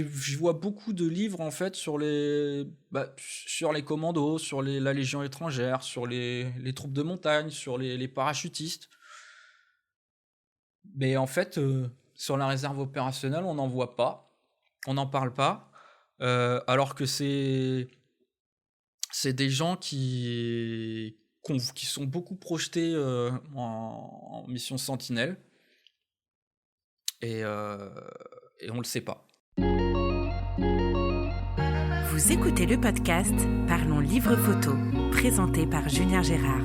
je vois beaucoup de livres en fait sur les commandos, sur la Légion étrangère, sur les troupes de montagne, sur les parachutistes. Mais en fait, sur la réserve opérationnelle, on n'en voit pas, on n'en parle pas, alors que c'est des gens qui sont beaucoup projetés en mission Sentinelle et, euh, et on le sait pas. Vous écoutez le podcast Parlons Livre Photo, présenté par Julien Gérard.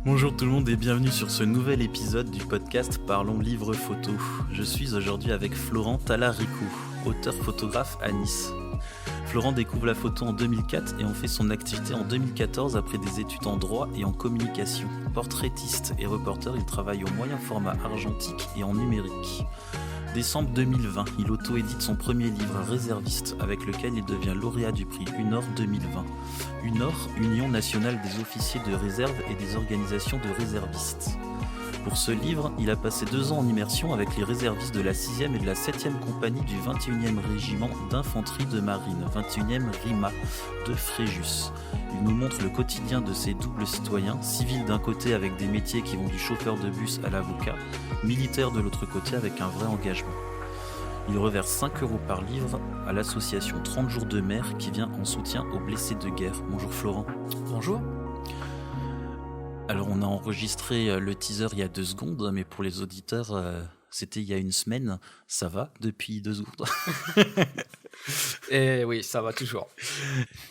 Bonjour tout le monde et bienvenue sur ce nouvel épisode du podcast Parlons Livre Photo. Je suis aujourd'hui avec Florent Talaricou, auteur-photographe à Nice. Florent découvre la photo en 2004 et en fait son activité en 2014 après des études en droit et en communication. Portraitiste et reporter, il travaille au moyen format argentique et en numérique. Décembre 2020, il auto-édite son premier livre Réserviste, avec lequel il devient lauréat du prix UNOR 2020. UNOR, Union nationale des officiers de réserve et des organisations de réservistes. Pour ce livre, il a passé 2 ans en immersion avec les réservistes de la 6e et de la 7e compagnie du 21e régiment d'infanterie de marine, 21e RIMA, de Fréjus. Il nous montre le quotidien de ces doubles citoyens, civils d'un côté avec des métiers qui vont du chauffeur de bus à l'avocat, militaires de l'autre côté avec un vrai engagement. Il reverse 5 € par livre à l'association 30 jours de mer qui vient en soutien aux blessés de guerre. Bonjour Florent. Bonjour. Alors on a enregistré le teaser il y a 2 secondes, mais pour les auditeurs, c'était il y a 1 semaine. Ça va depuis 2 secondes? Et oui, ça va toujours.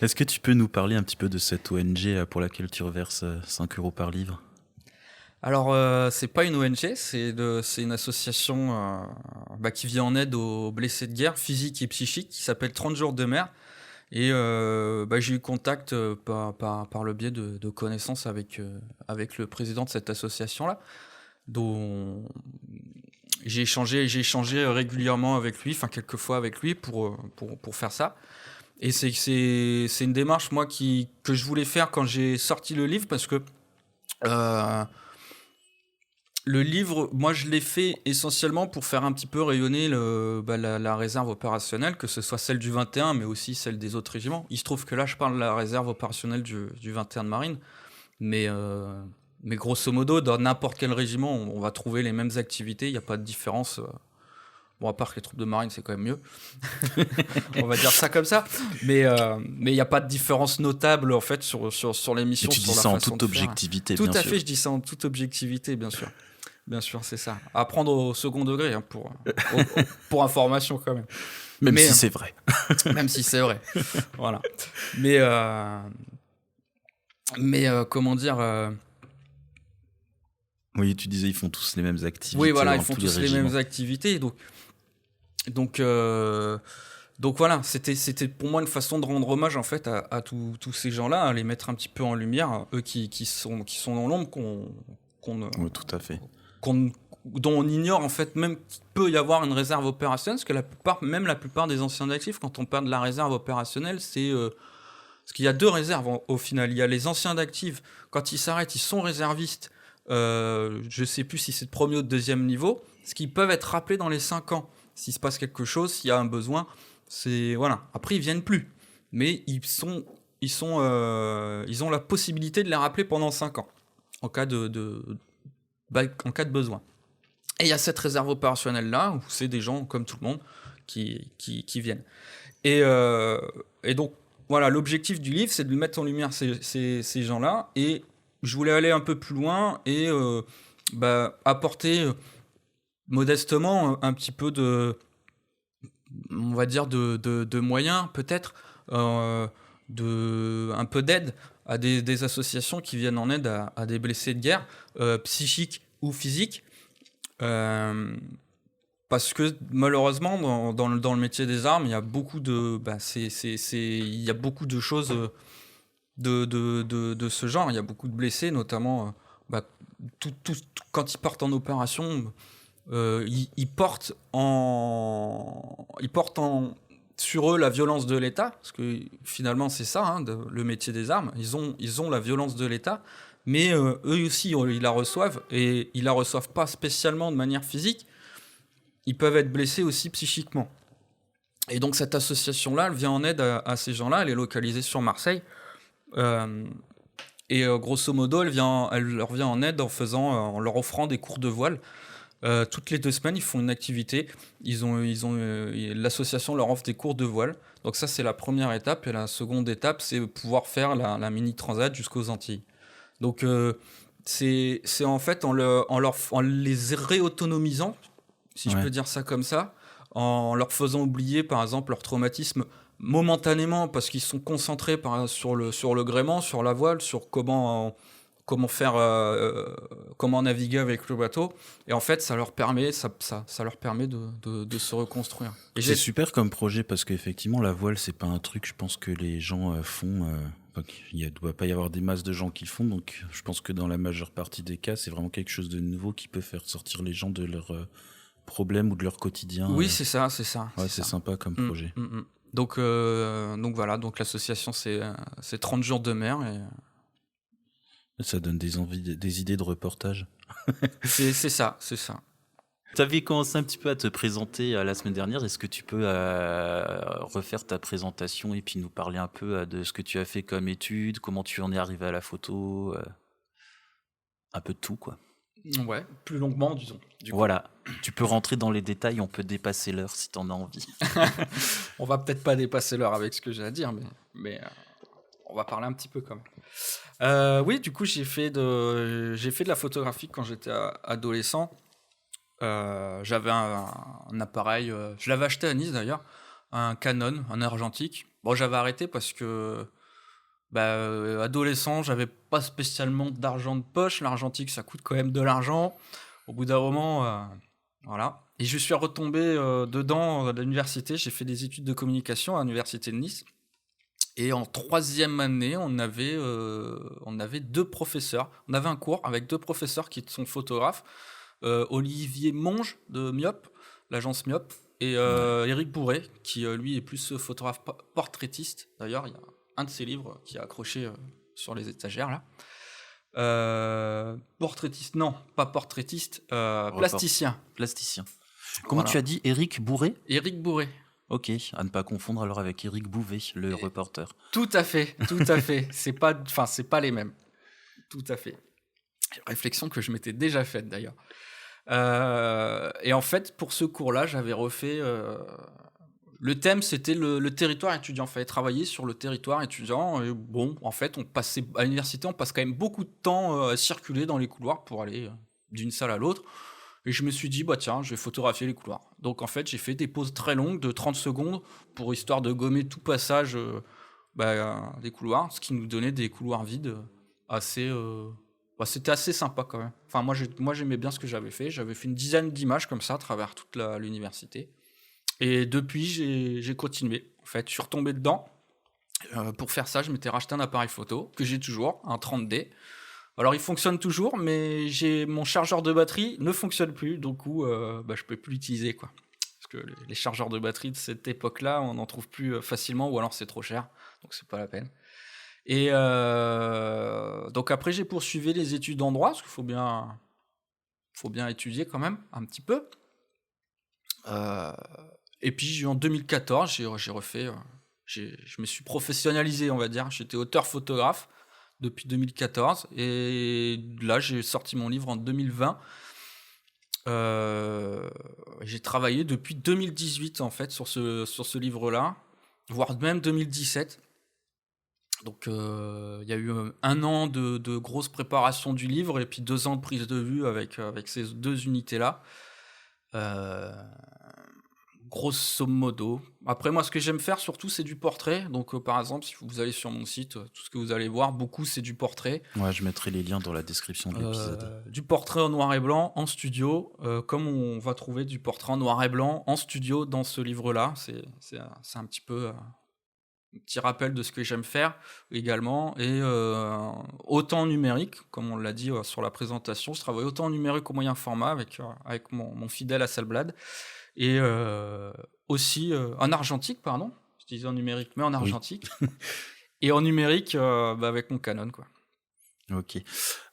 Est-ce que tu peux nous parler un petit peu de cette ONG pour laquelle tu reverses 5 € par livre? Alors, c'est pas une ONG, c'est une association qui vient en aide aux blessés de guerre physiques et psychiques, qui s'appelle 30 jours de mer. Et j'ai eu contact par le biais de connaissances avec le président de cette association-là, dont j'ai échangé régulièrement avec lui, enfin quelques fois avec lui pour faire ça. Et c'est une démarche, moi, que je voulais faire quand j'ai sorti le livre, parce que le livre, moi, je l'ai fait essentiellement pour faire un petit peu rayonner la réserve opérationnelle, que ce soit celle du 21, mais aussi celle des autres régiments. Il se trouve que là, je parle de la réserve opérationnelle du 21 de marine, mais grosso modo, dans n'importe quel régiment, on va trouver les mêmes activités, il n'y a pas de différence. Bon, à part que les troupes de marine, c'est quand même mieux. On va dire ça comme ça. Mais il n'y a pas de différence notable, en fait, sur les missions. Et tu dis ça en toute objectivité, bien sûr. Tout à fait, je dis ça en toute objectivité, bien sûr. Bien sûr, c'est ça. À prendre au second degré, hein, pour information, quand même. Même si c'est vrai. Même si c'est vrai. Voilà. Mais comment dire... Oui, tu disais, ils font tous les mêmes activités. Oui, voilà, ils font tous les mêmes activités. Donc voilà, c'était pour moi une façon de rendre hommage, en fait, à tous ces gens-là, à les mettre un petit peu en lumière, eux qui sont dans l'ombre, oui, tout à fait. dont on ignore, en fait, même qu'il peut y avoir une réserve opérationnelle, parce que la plupart des anciens d'actifs, quand on parle de la réserve opérationnelle, c'est... parce qu'il y a 2 réserves au final. Il y a les anciens d'actifs, quand ils s'arrêtent, ils sont réservistes. Je sais plus si c'est de premier ou de deuxième niveau, ce qui peuvent être rappelés dans les 5 ans. S'il se passe quelque chose, s'il y a un besoin, voilà. Après, ils viennent plus, mais ils ont la possibilité de les rappeler pendant 5 ans, en cas de besoin. Et il y a cette réserve opérationnelle là, où c'est des gens comme tout le monde qui viennent. Et donc voilà, l'objectif du livre, c'est de mettre en lumière ces gens-là, et je voulais aller un peu plus loin et apporter modestement un petit peu on va dire de moyens, peut-être, un peu d'aide à des associations qui viennent en aide à des blessés de guerre, psychiques ou physiques. Parce que malheureusement, dans le métier des armes, il y a beaucoup de choses de ce genre. Il y a beaucoup de blessés, notamment quand ils partent en opération. ils portent sur eux la violence de l'État, parce que finalement c'est ça, hein, le métier des armes. Ils ont la violence de l'État, mais eux aussi ils la reçoivent, et ils la reçoivent pas spécialement de manière physique. Ils peuvent être blessés aussi psychiquement. Et donc cette association-là, elle vient en aide à ces gens-là. Elle est localisée sur Marseille. Grosso modo, elle leur vient en aide en leur offrant des cours de voile. Toutes les 2 semaines, ils font une activité. L'association leur offre des cours de voile. Donc ça, c'est la première étape. Et la seconde étape, c'est pouvoir faire la mini transat jusqu'aux Antilles. Donc c'est en fait en les réautonomisant, si je peux dire ça comme ça, en leur faisant oublier, par exemple, leur traumatisme momentanément, parce qu'ils sont concentrés sur le gréement, sur la voile, sur comment naviguer avec le bateau. Et en fait, ça leur permet de se reconstruire. Et c'est super comme projet, parce qu'effectivement, la voile, c'est pas un truc, je pense, que les gens font. Il ne doit pas y avoir des masses de gens qui le font, donc je pense que dans la majeure partie des cas, c'est vraiment quelque chose de nouveau qui peut faire sortir les gens de leurs problèmes ou de leur quotidien. Oui, c'est ça. Ouais, c'est sympa comme projet. Donc voilà, donc l'association, c'est 30 jours de mer. Ça donne des idées de reportage. c'est ça. Tu avais commencé un petit peu à te présenter la semaine dernière. Est-ce que tu peux refaire ta présentation et puis nous parler un peu de ce que tu as fait comme études, comment tu en es arrivé à la photo, un peu de tout, quoi. Ouais, plus longuement, disons. Voilà, tu peux rentrer dans les détails, on peut dépasser l'heure si tu en as envie. On va peut-être pas dépasser l'heure avec ce que j'ai à dire, mais on va parler un petit peu quand même. Oui, du coup, j'ai fait de la photographie quand j'étais adolescent. J'avais un appareil, je l'avais acheté à Nice d'ailleurs, un Canon, un argentique. Bon, j'avais arrêté parce que adolescent, j'avais pas spécialement d'argent de poche. L'argentique, ça coûte quand même de l'argent. Au bout d'un moment, voilà. Et je suis retombé dedans à l'université. J'ai fait des études de communication à l'université de Nice. Et en 3e année, on avait 2 professeurs. On avait un cours avec 2 professeurs qui sont photographes. Olivier Monge de Myop, l'agence Myop, et Éric Bourret, qui lui est plus photographe portraitiste. D'ailleurs, il y a un de ses livres qui est accroché sur les étagères là. Portraitiste, non, pas portraitiste, plasticien. Comment tu as dit, Éric Bourret ? Éric Bourret. Ok, à ne pas confondre alors avec Éric Bouvet, le reporter. Tout à fait. C'est pas les mêmes. Tout à fait. Réflexion que je m'étais déjà faite d'ailleurs. Et en fait, pour ce cours-là, j'avais refait. Le thème, c'était le territoire étudiant. Il fallait travailler sur le territoire étudiant. Et bon, en fait, à l'université, on passe quand même beaucoup de temps à circuler dans les couloirs pour aller d'une salle à l'autre. Et je me suis dit, tiens, je vais photographier les couloirs. Donc en fait, j'ai fait des pauses très longues de 30 secondes pour histoire de gommer tout passage des couloirs, ce qui nous donnait des couloirs vides assez. C'était assez sympa quand même. Enfin, moi, j'aimais bien ce que j'avais fait. J'avais fait une dizaine d'images comme ça à travers toute l'université. Et depuis, j'ai continué. En fait, je suis retombé dedans. Pour faire ça, je m'étais racheté un appareil photo que j'ai toujours, un 30D. Alors, il fonctionne toujours, mais mon chargeur de batterie ne fonctionne plus. Donc, je peux plus l'utiliser, quoi. Parce que les chargeurs de batterie de cette époque-là, on n'en trouve plus facilement, ou alors c'est trop cher. Donc, c'est pas la peine. Et donc après, j'ai poursuivi les études en droit, parce qu'il faut bien étudier quand même, un petit peu. Et puis en 2014, j'ai refait, je me suis professionnalisé, on va dire. J'étais auteur-photographe depuis 2014, et là, j'ai sorti mon livre en 2020. J'ai travaillé depuis 2018, en fait, sur ce livre-là, voire même 2017. Donc, il y a eu 1 an de grosse préparation du livre et puis 2 ans de prise de vue avec ces 2 unités-là. Grosso modo. Après, moi, ce que j'aime faire surtout, c'est du portrait. Donc, par exemple, si vous allez sur mon site, tout ce que vous allez voir, beaucoup, c'est du portrait. Ouais, je mettrai les liens dans la description de l'épisode. Du portrait en noir et blanc en studio, comme on va trouver du portrait en noir et blanc en studio dans ce livre-là. C'est un petit peu... petit rappel de ce que j'aime faire également, et autant en numérique, comme on l'a dit sur la présentation, je travaille autant en numérique au moyen format avec mon fidèle Hasselblad, et aussi en argentique, pardon, je disais en numérique, mais en argentique, et en numérique avec mon Canon, quoi. Ok.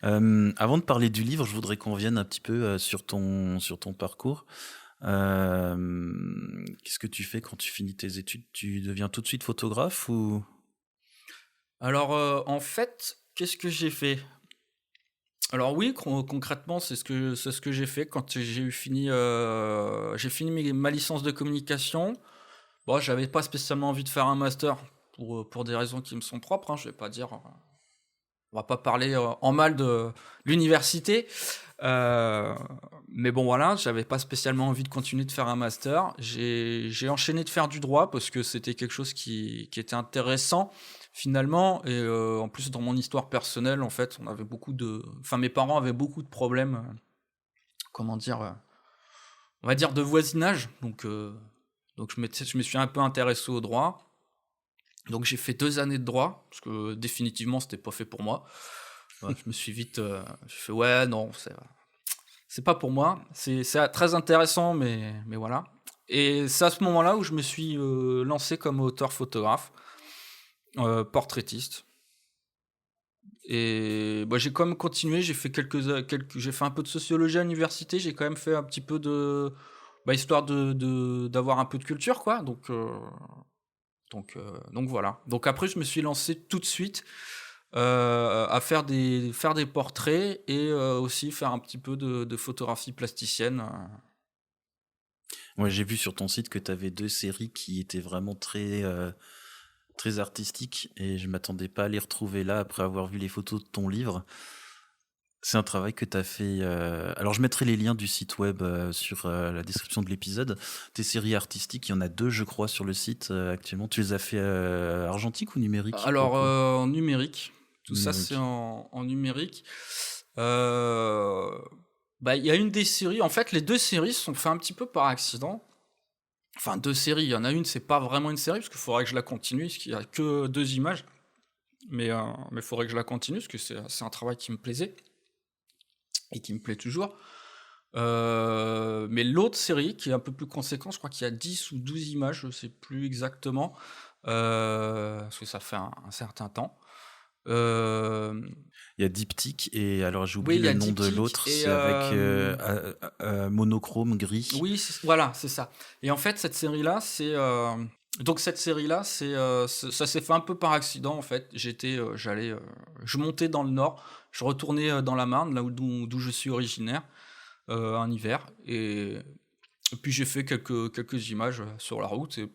Avant de parler du livre, je voudrais qu'on revienne un petit peu sur ton parcours. Qu'est-ce que tu fais quand tu finis tes études? Tu deviens tout de suite photographe ou? Alors, en fait, qu'est-ce que j'ai fait? Alors oui, concrètement, c'est ce que j'ai fait quand j'ai fini ma licence de communication. Bon, j'avais pas spécialement envie de faire un master pour des raisons qui me sont propres, hein, je vais pas dire... On va pas parler en mal de l'université, mais bon voilà, j'avais pas spécialement envie de continuer de faire un master. J'ai enchaîné de faire du droit parce que c'était quelque chose qui était intéressant finalement, et en plus dans mon histoire personnelle, en fait, mes parents avaient beaucoup de problèmes, on va dire de voisinage, donc je me suis un peu intéressé au droit. Donc j'ai fait 2 années de droit, parce que définitivement c'était pas fait pour moi. Ouais, je me suis vite... j'ai fait ouais, non, c'est pas pour moi. C'est très intéressant, mais voilà. Et c'est à ce moment-là où je me suis lancé comme auteur-photographe, portraitiste. Et j'ai quand même continué, j'ai fait j'ai fait un peu de sociologie à l'université, j'ai quand même fait un petit peu de... histoire d'avoir un peu de culture, quoi. Donc voilà. Donc après, je me suis lancé tout de suite à faire des portraits, et aussi faire un petit peu de photographie plasticienne. Ouais, j'ai vu sur ton site que tu avais 2 séries qui étaient vraiment très, très artistiques, et je m'attendais pas à les retrouver là après avoir vu les photos de ton livre. C'est un travail que tu as fait. Alors, je mettrai les liens du site web sur la description de l'épisode. Tes séries artistiques, il y en a 2, je crois, sur le site actuellement. Tu les as fait argentique ou numérique? Alors, en numérique. Tout ça, Numérique. c'est en numérique. Il y a une des séries. En fait, les 2 séries se sont faites un petit peu par accident. Enfin, 2 séries. Il y en a une, c'est pas vraiment une série, parce qu'il faudrait que je la continue, parce qu'il y a que 2 images. Mais il faudrait que je la continue, parce que c'est un travail qui me plaisait. Et qui me plaît toujours. Mais l'autre série, qui est un peu plus conséquente, je crois qu'il y a 10 ou 12 images, je sais plus exactement, parce que ça fait un certain temps. Il y a Diptyque, et alors j'ai oublié Oui, il y le a nom de Diptyque, l'autre, et c'est avec monochrome gris. oui, voilà, c'est ça. Et en fait, cette série-là, ça s'est fait un peu par accident, en fait. Je montais dans le nord, je retournais dans la Marne, là d'où je suis originaire, un hiver, et puis j'ai fait quelques images sur la route. Et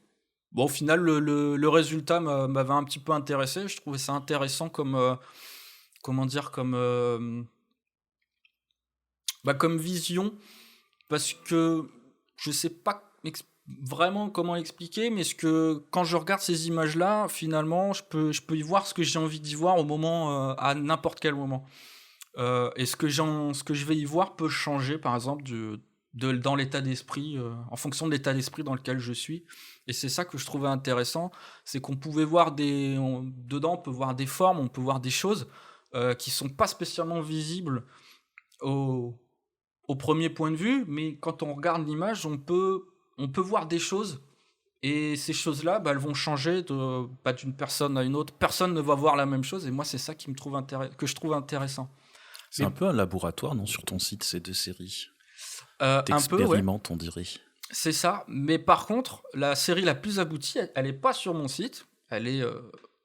bon, au final, le résultat m'avait un petit peu intéressé. Je trouvais ça intéressant comme comme vision, parce que je sais pas vraiment comment l'expliquer, mais quand je regarde ces images-là, finalement, je peux y voir ce que j'ai envie d'y voir au moment, à n'importe quel moment. Et ce que je vais y voir peut changer, par exemple, dans l'état d'esprit, en fonction de l'état d'esprit dans lequel je suis. Et c'est ça que je trouvais intéressant, c'est qu'on pouvait voir dedans, on peut voir des formes, on peut voir des choses qui sont pas spécialement visibles au premier point de vue, mais quand on regarde l'image, on peut voir des choses, et ces choses-là, elles vont changer d'une personne à une autre. Personne ne va voir la même chose, et moi, c'est ça que je trouve intéressant. C'est un peu un laboratoire, non, sur ton site, ces 2 séries? Un peu, ouais. T'expérimentes, on dirait. C'est ça, mais par contre, la série la plus aboutie, elle est pas sur mon site, elle est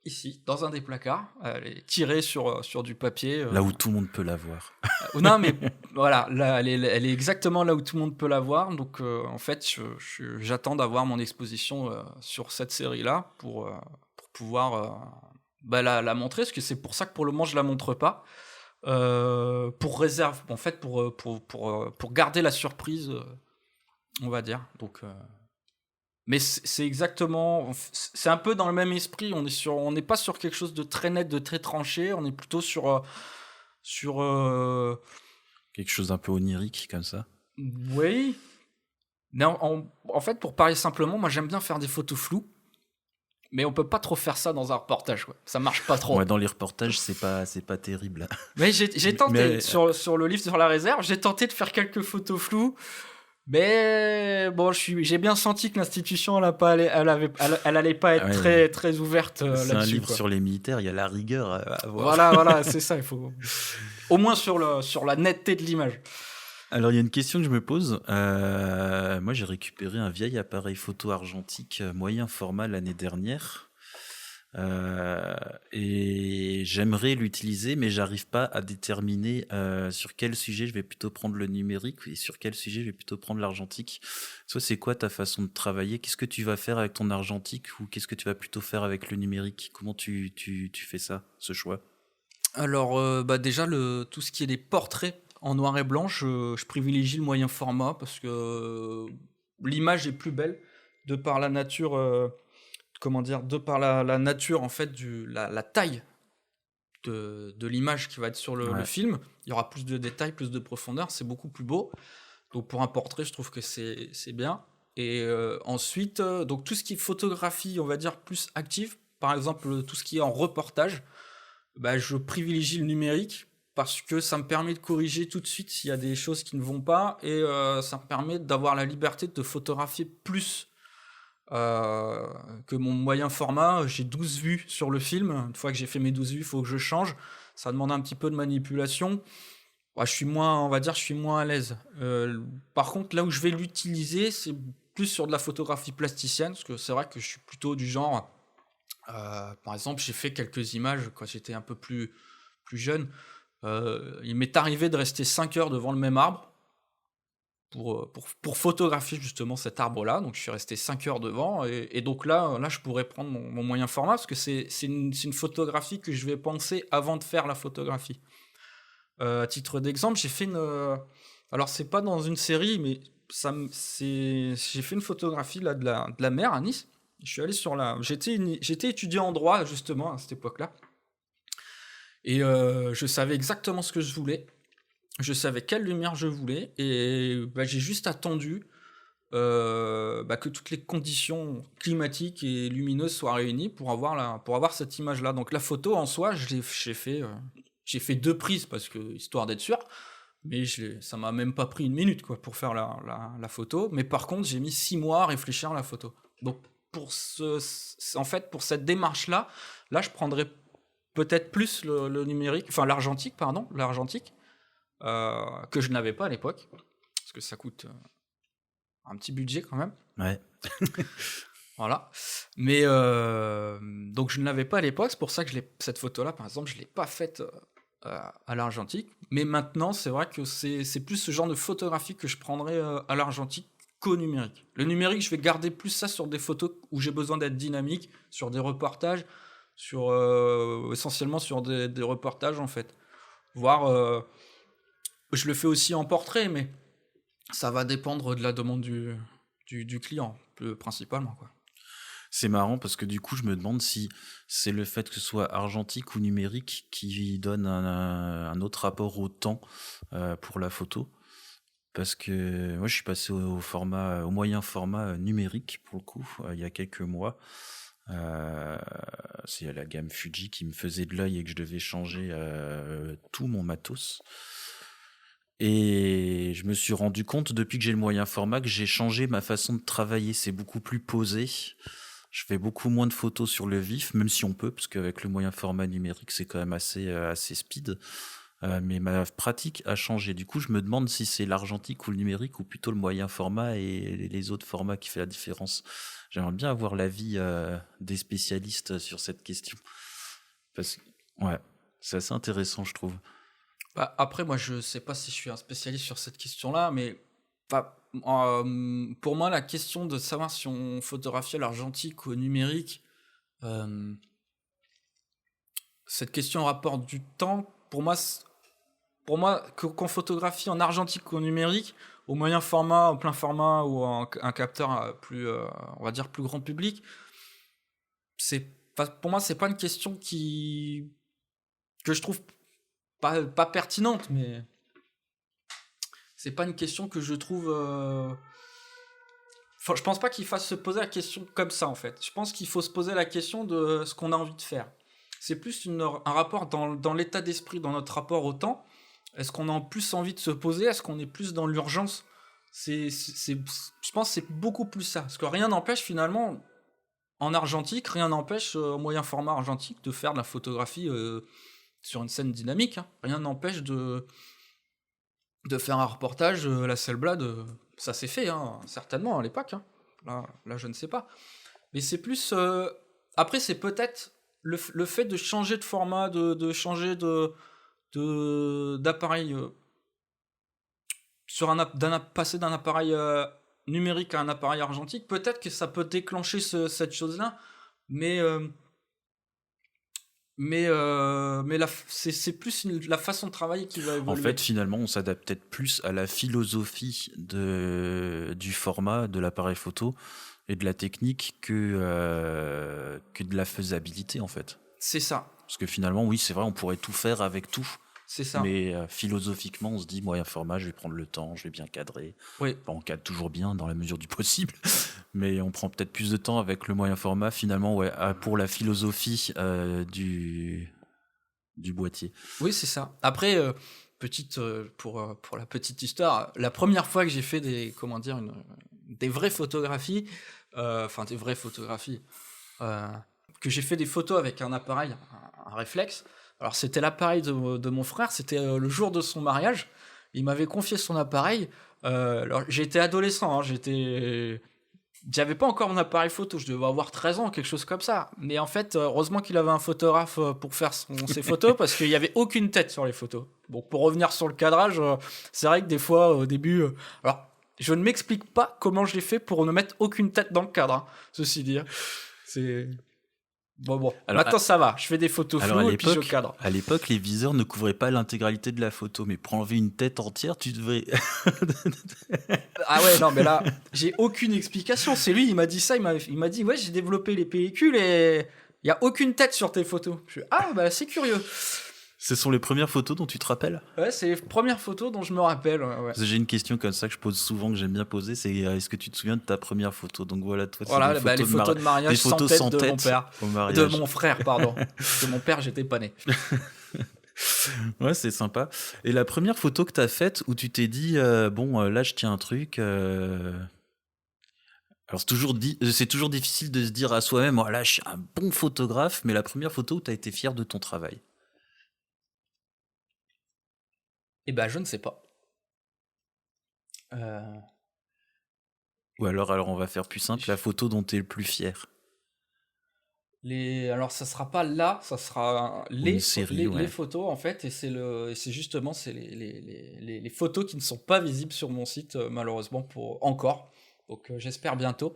ici, dans un des placards, elle est tirée sur du papier. Là où tout le monde peut la voir. Non, mais voilà, là, elle est exactement là où tout le monde peut la voir, donc en fait, j'attends d'avoir mon exposition sur cette série-là pour pouvoir la montrer, parce que c'est pour ça que pour le moment, je la montre pas. Pour garder la surprise, on va dire. Donc, mais c'est exactement, c'est un peu dans le même esprit. On n'est pas sur quelque chose de très net, de très tranché. On est plutôt sur quelque chose d'un peu onirique comme ça. Oui. Mais en fait, pour parler simplement, moi j'aime bien faire des photos floues. Mais on peut pas trop faire ça dans un reportage, quoi. Ça marche pas trop. Ouais, dans les reportages, c'est pas terrible. Mais j'ai tenté, Mais- sur le livre sur la réserve, j'ai tenté de faire quelques photos floues. Mais bon, j'ai bien senti que l'institution, elle allait pas être Ouais, très, très ouverte C'est un là-dessus, livre quoi. sur les militaires, il y a la rigueur à avoir. Voilà, c'est ça. Il faut au moins sur la netteté de l'image. Alors, il y a une question que je me pose. Moi, j'ai récupéré un vieil appareil photo argentique moyen format l'année dernière. Et j'aimerais l'utiliser, mais j'arrive pas à déterminer sur quel sujet je vais plutôt prendre le numérique et sur quel sujet je vais plutôt prendre l'argentique. Soit c'est quoi ta façon de travailler? Qu'est-ce que tu vas faire avec ton argentique ou qu'est-ce que tu vas plutôt faire avec le numérique? Comment tu fais ça, ce choix? Alors, déjà, tout ce qui est des portraits en noir et blanc, je privilégie le moyen format parce que l'image est plus belle de par la nature, de par la nature, en fait, la taille de l'image qui va être sur le Ouais. film. Il y aura plus de détails, plus de profondeur, c'est beaucoup plus beau. Donc, pour un portrait, je trouve que c'est bien. Et ensuite, donc tout ce qui est photographie, on va dire, plus active, par exemple, tout ce qui est en reportage, je privilégie le numérique parce que ça me permet de corriger tout de suite s'il y a des choses qui ne vont pas et ça me permet d'avoir la liberté de photographier plus que mon moyen format. J'ai 12 vues sur le film. Une fois que j'ai fait mes 12 vues, il faut que je change. Ça demande un petit peu de manipulation. Je suis moins, on va dire, je suis moins à l'aise. Par contre, là où je vais l'utiliser, c'est plus sur de la photographie plasticienne parce que c'est vrai que je suis plutôt du genre... par exemple, j'ai fait quelques images quand j'étais un peu plus jeune. Il m'est arrivé de rester 5 heures devant le même arbre pour photographier justement cet arbre-là. Donc, je suis resté 5 heures devant. Et donc là, je pourrais prendre mon moyen format parce que c'est une photographie que je vais penser avant de faire la photographie. À titre d'exemple, j'ai fait alors, c'est pas dans une série, mais j'ai fait une photographie là, de la mer à Nice. Je suis allé j'étais étudiant en droit justement à cette époque-là, et je savais exactement ce que je voulais. Je savais quelle lumière je voulais, et j'ai juste attendu que toutes les conditions climatiques et lumineuses soient réunies pour avoir cette image-là. Donc la photo en soi, j'ai fait 2 prises parce que histoire d'être sûr. Mais ça m'a même pas pris 1 minute quoi, pour faire la photo. Mais par contre, j'ai mis 6 mois à réfléchir à la photo. Donc, pour cette démarche-là, je prendrais peut-être plus le numérique, enfin l'argentique, que je n'avais pas à l'époque. Parce que ça coûte un petit budget quand même. Ouais. Voilà. Mais donc, je ne l'avais pas à l'époque. C'est pour ça que cette photo-là, par exemple, je ne l'ai pas faite à l'argentique. Mais maintenant, c'est vrai que c'est plus ce genre de photographie que je prendrais à l'argentique qu'au numérique. Le numérique, je vais garder plus ça sur des photos où j'ai besoin d'être dynamique, sur des reportages, essentiellement sur des reportages en fait. Voire, je le fais aussi en portrait, mais ça va dépendre de la demande du client, principalement, quoi. C'est marrant parce que du coup, je me demande si c'est le fait que ce soit argentique ou numérique qui donne un autre rapport au temps pour la photo. Parce que moi, je suis passé au moyen format numérique pour le coup, il y a quelques mois. C'est la gamme Fuji qui me faisait de l'œil et que je devais changer tout mon matos. Et je me suis rendu compte depuis que j'ai le moyen format que j'ai changé ma façon de travailler. C'est beaucoup plus posé. Je fais beaucoup moins de photos sur le vif, même si on peut, parce qu'avec le moyen format numérique, c'est quand même assez speed. Mais ma pratique a changé. Du coup, je me demande si c'est l'argentique ou le numérique ou plutôt le moyen format et les autres formats qui fait la différence. J'aimerais bien avoir l'avis des spécialistes sur cette question. Ouais, c'est assez intéressant, je trouve. Après, moi, je sais pas si je suis un spécialiste sur cette question-là, mais pour moi, la question de savoir si on photographie à l'argentique ou au numérique, cette question rapporte du temps. Pour moi, qu'on photographie en argentique ou en numérique, au moyen format, au plein format ou un capteur plus, on va dire, plus grand public, pour moi, c'est pas une question que je trouve pas pertinente, mais c'est pas une question que je trouve je pense pas qu'il fasse se poser la question comme ça, en fait. Je pense qu'il faut se poser la question de ce qu'on a envie de faire. C'est plus un rapport dans l'état d'esprit, dans notre rapport au temps. Est-ce qu'on a plus envie de se poser? Est-ce qu'on est plus dans l'urgence? Je pense que c'est beaucoup plus ça. Parce que rien n'empêche finalement, en argentique, rien n'empêche au moyen format argentique de faire de la photographie sur une scène dynamique. Hein. Rien n'empêche de faire un reportage la Hasselblad. Ça s'est fait, hein, certainement à l'époque. Hein. Là, je ne sais pas. Mais c'est plus... Après, c'est peut-être le fait de changer de format, de changer d'appareil... passer d'un appareil numérique à un appareil argentique, peut-être que ça peut déclencher cette chose-là, mais c'est plus la façon de travailler qui va évoluer. En fait, finalement, on s'adapte peut-être plus à la philosophie du format de l'appareil photo et de la technique que de la faisabilité, en fait. C'est ça. Parce que finalement, oui, c'est vrai, on pourrait tout faire avec tout. C'est ça. Mais philosophiquement, on se dit, moyen format, je vais prendre le temps, je vais bien cadrer. Oui. Enfin, on cadre toujours bien dans la mesure du possible, mais on prend peut-être plus de temps avec le moyen format, finalement, ouais, pour la philosophie du boîtier. Oui, c'est ça. Après, pour la petite histoire, la première fois que j'ai fait des vraies photographies, que j'ai fait des photos avec un appareil, un réflexe. Alors c'était l'appareil de mon frère, c'était le jour de son mariage. Il m'avait confié son appareil. Alors j'étais adolescent, hein, j'avais pas encore mon appareil photo, je devais avoir 13 ans, quelque chose comme ça. Mais en fait, heureusement qu'il avait un photographe pour faire ses photos, parce qu'il y avait aucune tête sur les photos. Bon, pour revenir sur le cadrage, c'est vrai que des fois, au début... alors, je ne m'explique pas comment je l'ai fait pour ne mettre aucune tête dans le cadre, hein, ceci dit. C'est... Bon. Alors, maintenant ça va, je fais des photos floues et puis je cadre. À l'époque, les viseurs ne couvraient pas l'intégralité de la photo, mais pour enlever une tête entière, tu devrais... Ah ouais, non, mais là, j'ai aucune explication. C'est lui, il m'a dit ça, il m'a dit, ouais, j'ai développé les pellicules et il n'y a aucune tête sur tes photos. Je suis, c'est curieux. Ce sont les premières photos dont tu te rappelles ? Ouais, c'est les premières photos dont je me rappelle. Ouais. J'ai une question comme ça que je pose souvent, que j'aime bien poser, c'est est-ce que tu te souviens de ta première photo ? Donc voilà, toi, c'est les photos de mariage sans tête de mon père. De mon frère, pardon. De mon père, j'étais pas né. Ouais, c'est sympa. Et la première photo que tu as faite où tu t'es dit, là, je tiens un truc... Alors, c'est toujours difficile de se dire à soi-même, là, je suis un bon photographe, mais la première photo où tu as été fier de ton travail. Eh ben, je ne sais pas. Ou alors, on va faire plus simple, la photo dont tu es le plus fier. Alors, ça sera pas là, ça sera les photos, en fait, et c'est justement les photos qui ne sont pas visibles sur mon site, malheureusement, encore. Donc, j'espère bientôt.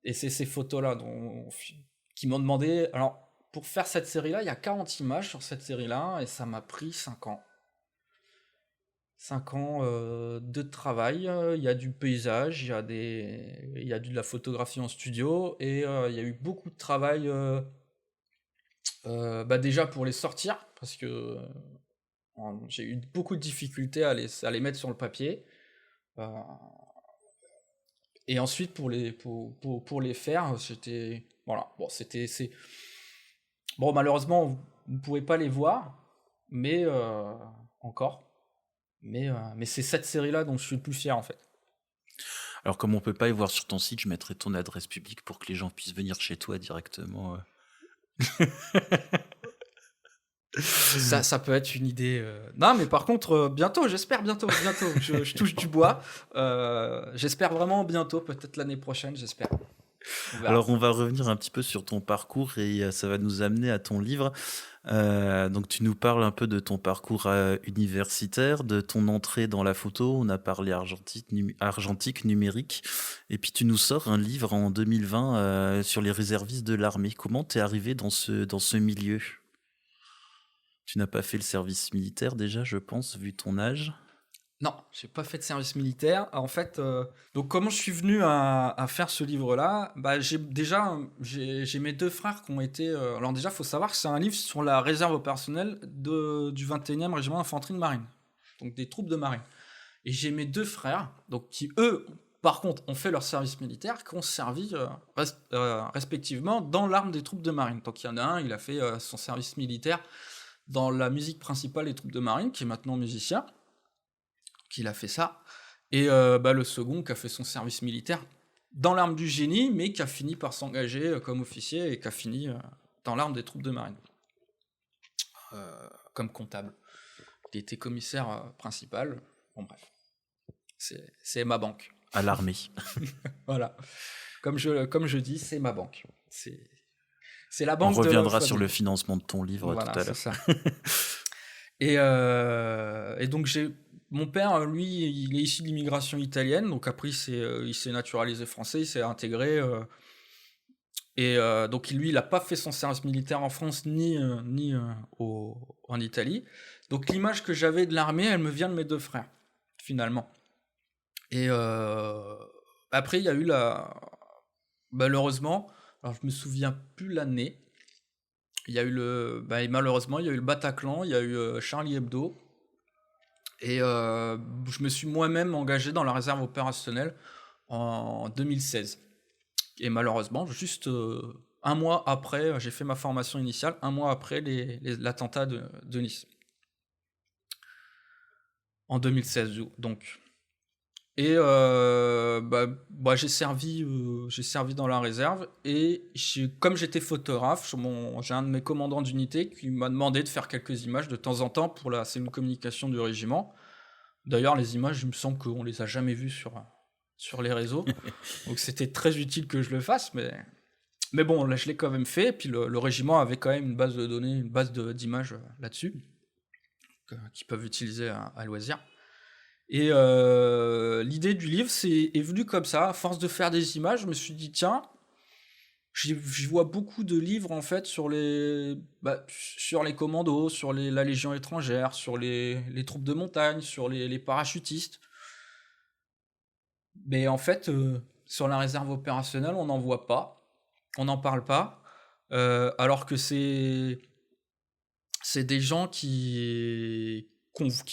Et c'est ces photos-là qui m'ont demandé... Alors, pour faire cette série-là, il y a 40 images sur cette série-là, et ça m'a pris 5 ans. 5 ans de travail. Il y a du paysage, il y a de la photographie en studio, et il y a eu beaucoup de travail déjà pour les sortir, parce que j'ai eu beaucoup de difficultés à les mettre sur le papier. Et ensuite, pour les faire, c'était... Voilà, bon, Bon, malheureusement, vous ne pouvez pas les voir, mais encore. Mais c'est cette série-là dont je suis le plus fier, en fait. Alors, comme on ne peut pas y voir sur ton site, je mettrai ton adresse publique pour que les gens puissent venir chez toi directement. Ça peut être une idée. Non, mais par contre, bientôt, j'espère bientôt. Je touche du bois. J'espère vraiment bientôt, peut-être l'année prochaine, j'espère. Alors, on va revenir un petit peu sur ton parcours et ça va nous amener à ton livre. Donc, tu nous parles un peu de ton parcours universitaire, de ton entrée dans la photo. On a parlé argentique, numérique. Et puis, tu nous sors un livre en 2020 sur les réservistes de l'armée. Comment t'es arrivé dans ce milieu ? Tu n'as pas fait le service militaire déjà, je pense, vu ton âge ? Non, j'ai pas fait de service militaire. En fait, donc comment je suis venu à faire ce livre-là ? J'ai mes deux frères qui ont été... alors déjà, il faut savoir que c'est un livre sur la réserve opérationnelle du 21e régiment d'infanterie de marine, donc des troupes de marine. Et j'ai mes deux frères, donc qui eux Par contre, ont fait leur service militaire, qui ont servi respectivement dans l'arme des troupes de marine. Donc il y en a un, il a fait son service militaire dans la musique principale des troupes de marine, qui est maintenant musicien, qu'il a fait ça. Et le second qui a fait son service militaire dans l'arme du génie, mais qui a fini par s'engager comme officier et qui a fini dans l'arme des troupes de marine, comme comptable. Il était commissaire principal. Bon bref, c'est ma banque. À l'armée. Voilà. Comme je dis, c'est ma banque. C'est la banque. On reviendra sur le financement de ton livre voilà, tout à l'heure. C'est ça. Et donc mon père, lui, il est issu de l'immigration italienne, donc après il s'est naturalisé français, il s'est intégré, donc lui, il n'a pas fait son service militaire en France ni en Italie. Donc l'image que j'avais de l'armée, elle me vient de mes deux frères, finalement. Et après, il y a eu malheureusement, alors je me souviens plus l'année, il y a eu malheureusement, il y a eu le Bataclan, il y a eu Charlie Hebdo. Et je me suis moi-même engagé dans la réserve opérationnelle en 2016. Et malheureusement, juste un mois après, j'ai fait ma formation initiale, un mois après l'attentat de Nice. En 2016, donc. Et j'ai servi dans la réserve. Et comme j'étais photographe, j'ai un de mes commandants d'unité qui m'a demandé de faire quelques images de temps en temps pour la cellule communication du régiment. D'ailleurs, les images, il me semble qu'on les a jamais vues sur les réseaux. Donc c'était très utile que je le fasse, mais bon, là je l'ai quand même fait. Et puis le régiment avait quand même une base de données, une base d'images là-dessus qu'ils peuvent utiliser à loisir. Et l'idée du livre est venue comme ça, à force de faire des images. Je me suis dit, tiens, je vois beaucoup de livres en fait sur les commandos, sur la Légion étrangère, sur les troupes de montagne, sur les parachutistes. Mais en fait, sur la réserve opérationnelle, on n'en voit pas, on n'en parle pas, alors que c'est des gens qui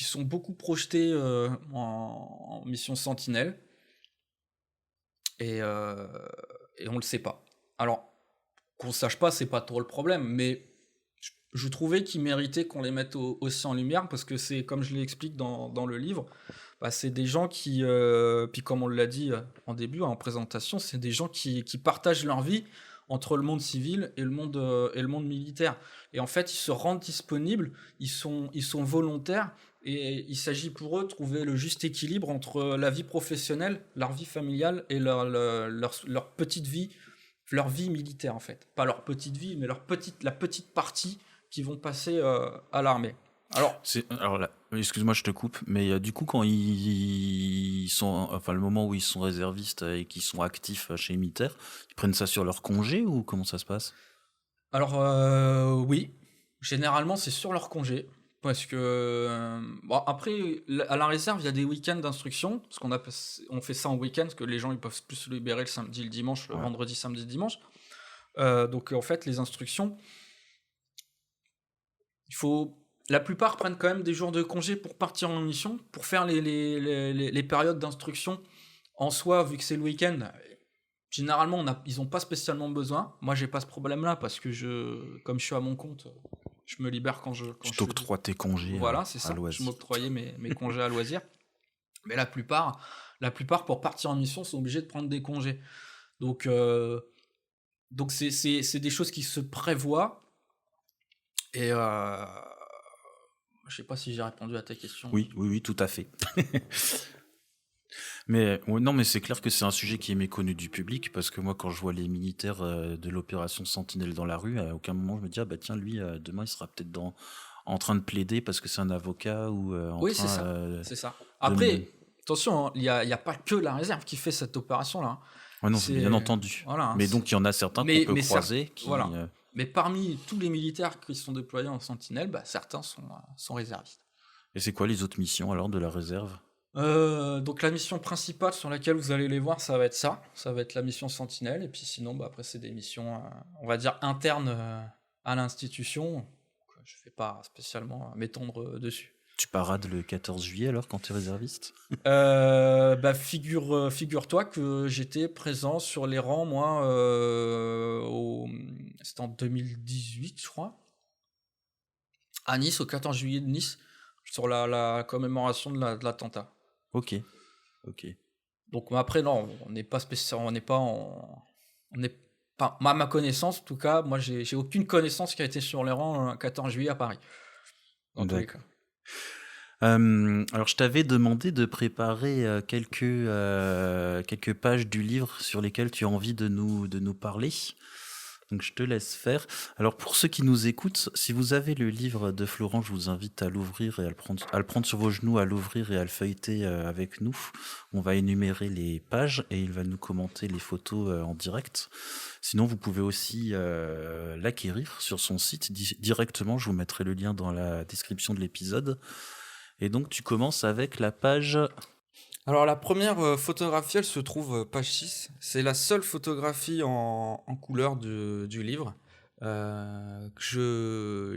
sont beaucoup projetés en mission Sentinelle, et on le sait pas. Alors, qu'on sache pas, c'est pas trop le problème, mais je trouvais qu'ils méritaient qu'on les mette aussi en lumière, parce que c'est, comme je l'explique dans le livre, c'est des gens qui, puis comme on l'a dit en début, en présentation, c'est des gens qui partagent leur vie entre le monde civil et le monde militaire. Et en fait, ils se rendent disponibles, ils sont volontaires, et il s'agit pour eux de trouver le juste équilibre entre la vie professionnelle, leur vie familiale et leur petite vie, leur vie militaire en fait. Pas leur petite vie, mais la petite partie qui vont passer à l'armée. Alors là, excuse-moi, je te coupe, mais du coup, quand ils sont, enfin, le moment où ils sont réservistes et qu'ils sont actifs chez les militaires, ils prennent ça sur leur congé ou comment ça se passe? Alors, oui, généralement, c'est sur leur congé. Parce que, après, à la réserve, il y a des week-ends d'instruction, parce on fait ça en week-end, parce que les gens ils peuvent plus se libérer le samedi, le dimanche, le vendredi, samedi, dimanche. Donc, en fait, les instructions, la plupart prennent quand même des jours de congé pour partir en mission, pour faire les périodes d'instruction en soi, vu que c'est le week-end. Généralement, ils n'ont pas spécialement besoin. Moi, j'ai pas ce problème-là, parce que comme je suis à mon compte, je me libère quand je t'octroies tes congés. Voilà, c'est ça. Je m'octroyais mes congés à loisir. Mais la plupart, pour partir en mission, sont obligés de prendre des congés. Donc c'est des choses qui se prévoient. Et je sais pas si j'ai répondu à ta question. Oui, tout à fait. Mais non, mais c'est clair que c'est un sujet qui est méconnu du public, parce que moi, quand je vois les militaires de l'opération Sentinelle dans la rue, à aucun moment je me dis tiens, lui demain il sera peut-être en train de plaider parce que c'est un avocat ou oui, c'est ça. Après, attention, hein, il y a pas que la réserve qui fait cette opération là. Ouais, non, c'est bien entendu. Voilà, mais donc il y en a certains qu'on peut croiser. Voilà. Mais parmi tous les militaires qui sont déployés en Sentinelle, certains sont réservistes. Et c'est quoi les autres missions alors de la réserve? Donc la mission principale sur laquelle vous allez les voir, ça va être la mission Sentinelle, et puis sinon après c'est des missions on va dire internes à l'institution, je ne vais pas spécialement m'étendre dessus. Tu parades le 14 juillet alors quand tu es réserviste? Figure-toi que j'étais présent sur les rangs, moi, c'était en 2018, je crois, à Nice, au 14 juillet de Nice, sur la commémoration de l'attentat. Ok. Donc après, non, on n'est pas spécial, on n'est pas à ma connaissance, en tout cas, moi, j'ai aucune connaissance qui a été sur les rangs le 14 juillet à Paris. Dans tous les cas. Alors, je t'avais demandé de préparer quelques pages du livre sur lesquelles tu as envie de nous parler. Donc, je te laisse faire. Alors, pour ceux qui nous écoutent, si vous avez le livre de Florent, je vous invite à l'ouvrir et à le prendre sur vos genoux, à l'ouvrir et à le feuilleter avec nous. On va énumérer les pages et il va nous commenter les photos en direct. Sinon, vous pouvez aussi l'acquérir sur son site directement. Je vous mettrai le lien dans la description de l'épisode. Et donc, tu commences avec la page... Alors, la première photographie, elle se trouve page 6. C'est la seule photographie en couleur du livre. Je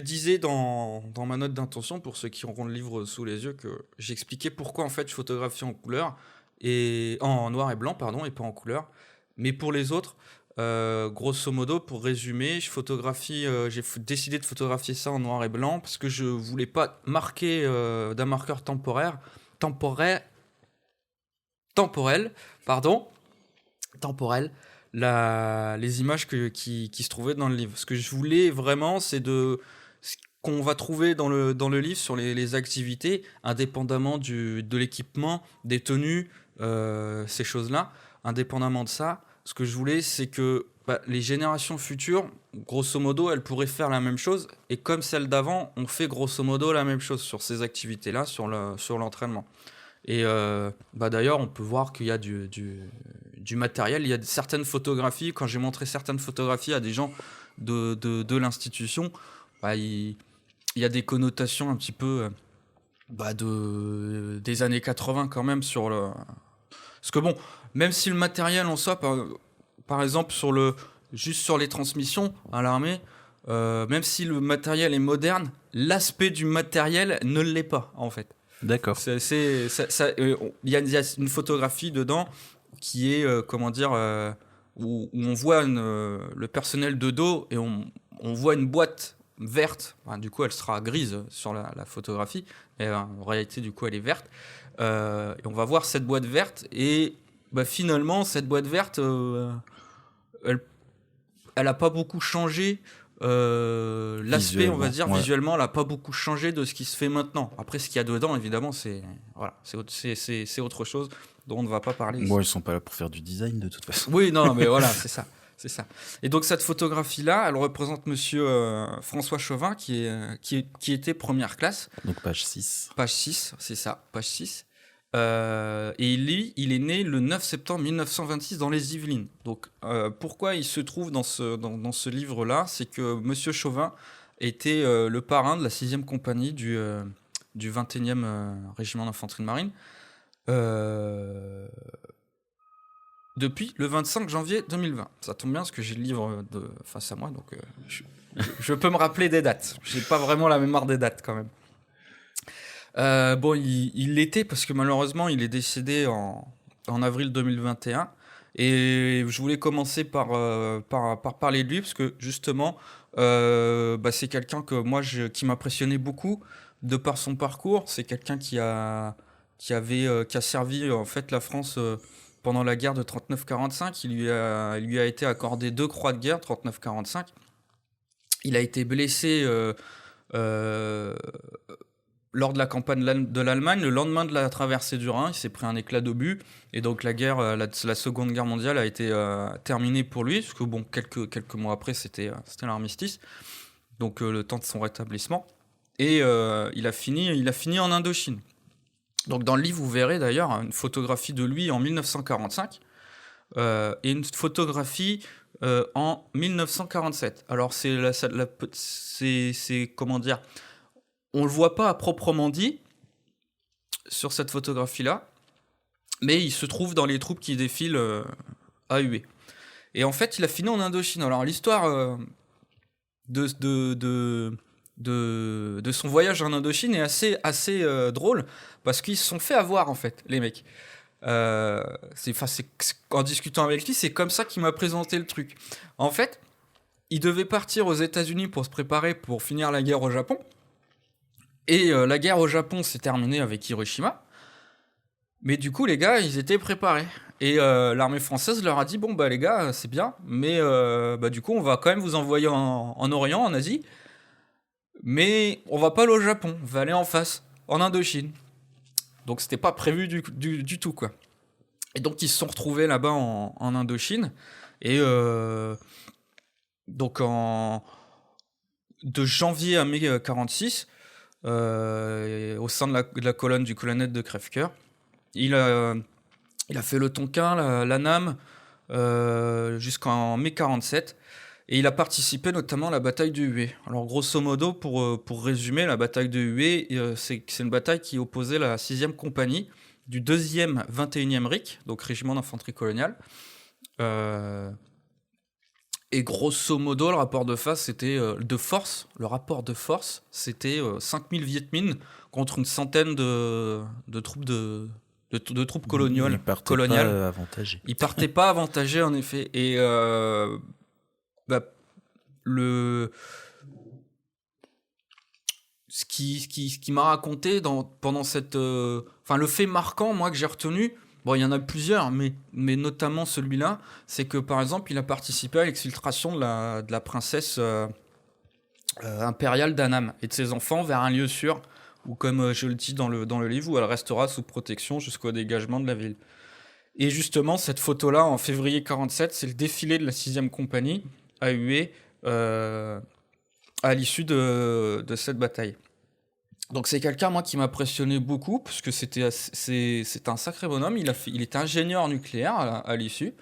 disais dans ma note d'intention, pour ceux qui auront le livre sous les yeux, que j'expliquais pourquoi en fait je photographie en couleur, et en noir et blanc, pardon, et pas en couleur. Mais pour les autres, grosso modo, pour résumer, j'ai décidé de photographier ça en noir et blanc parce que je voulais pas marquer d'un marqueur temporel, les images qui se trouvaient dans le livre. Ce que je voulais vraiment, c'est ce qu'on va trouver dans le livre sur les activités, indépendamment de l'équipement, des tenues, ces choses-là. Indépendamment de ça, ce que je voulais, c'est que les générations futures, grosso modo, elles pourraient faire la même chose. Et comme celles d'avant, on fait grosso modo la même chose sur ces activités-là, sur l'entraînement. Et d'ailleurs, on peut voir qu'il y a du matériel. Il y a certaines photographies. Quand j'ai montré certaines photographies à des gens de l'institution, il y a des connotations un petit peu des années 80 quand même sur le... Parce que bon, même si le matériel en soi, par exemple juste sur les transmissions à l'armée, même si le matériel est moderne, l'aspect du matériel ne l'est pas en fait. D'accord. Il y a une photographie dedans qui est, où on voit le personnel de dos et on voit une boîte verte. Enfin, du coup, elle sera grise sur la photographie, mais en réalité, du coup, elle est verte. Et on va voir cette boîte verte et finalement, cette boîte verte, elle a pas beaucoup changé. L'aspect, on va dire, visuellement, elle n'a pas beaucoup changé de ce qui se fait maintenant. Après, ce qu'il y a dedans, évidemment, c'est autre chose dont on ne va pas parler ici. Bon, ils sont pas là pour faire du design de toute façon. Oui, non, mais voilà, c'est ça. Et donc, cette photographie-là, elle représente monsieur François Chauvin, qui était première classe. Donc, page 6. Page 6, c'est ça, page 6. Et lui, il est né le 9 septembre 1926 dans les Yvelines. Donc, pourquoi il se trouve dans ce livre-là, c'est que monsieur Chauvin était le parrain de la 6e compagnie du 21e régiment d'infanterie de marine depuis le 25 janvier 2020. Ça tombe bien parce que j'ai le livre face à moi, donc je peux me rappeler des dates. J'ai pas vraiment la mémoire des dates quand même. Il l'était parce que malheureusement il est décédé en avril 2021 et je voulais commencer par parler de lui parce que justement c'est quelqu'un que moi qui m'impressionnait beaucoup de par son parcours. C'est quelqu'un qui a servi en fait la France pendant la guerre de 39-45. Il lui a été accordé 2 croix de guerre 39-45. Il a été blessé lors de la campagne de l'Allemagne, le lendemain de la traversée du Rhin, il s'est pris un éclat d'obus et donc la Seconde Guerre mondiale a été terminée pour lui, parce que bon, quelques mois après c'était l'armistice, donc le temps de son rétablissement, et il a fini en Indochine. Donc dans le livre vous verrez d'ailleurs une photographie de lui en 1945 et une photographie en 1947. Alors c'est comment dire. On le voit pas à proprement dit sur cette photographie-là, mais il se trouve dans les troupes qui défilent à Hué. Et en fait, il a fini en Indochine. Alors l'histoire de de son voyage en Indochine est assez drôle, parce qu'ils se sont fait avoir, en fait, les mecs. En discutant avec lui, c'est comme ça qu'il m'a présenté le truc. En fait, il devait partir aux États-Unis pour se préparer pour finir la guerre au Japon. Et la guerre au Japon s'est terminée avec Hiroshima. Mais du coup, les gars, ils étaient préparés. Et l'armée française leur a dit, bon, bah les gars, c'est bien, mais du coup, on va quand même vous envoyer en Orient, en Asie. Mais on va pas aller au Japon, on va aller en face, en Indochine. Donc c'était pas prévu du tout, quoi. Et donc ils se sont retrouvés là-bas en Indochine. Et donc de janvier à mai 46, au sein de la colonne du colonel de Crèvecoeur, il a fait le Tonkin, la NAM, jusqu'en mai 47. Et il a participé notamment à la bataille de Hué. Alors grosso modo, pour résumer, la bataille de Hué, c'est une bataille qui opposait la 6e compagnie du 2e 21e RIC, donc régiment d'infanterie coloniale. Et grosso modo, le rapport de force, c'était 5000 Viet Minh contre une centaine de troupes de troupes coloniales. Ils partaient pas avantagés, en effet. Et ce qui m'a raconté pendant cette... le fait marquant, moi, que j'ai retenu, bon, il y en a plusieurs, mais notamment celui-là, c'est que, par exemple, il a participé à l'exfiltration de la princesse impériale d'Annam et de ses enfants vers un lieu sûr, où, comme je le dis dans le livre, où elle restera sous protection jusqu'au dégagement de la ville. Et justement, cette photo-là, en février 47, c'est le défilé de la 6e compagnie à Hué, à l'issue de cette bataille. Donc c'est quelqu'un, moi, qui m'a impressionné beaucoup, parce que c'est un sacré bonhomme. Il était ingénieur nucléaire à l'issue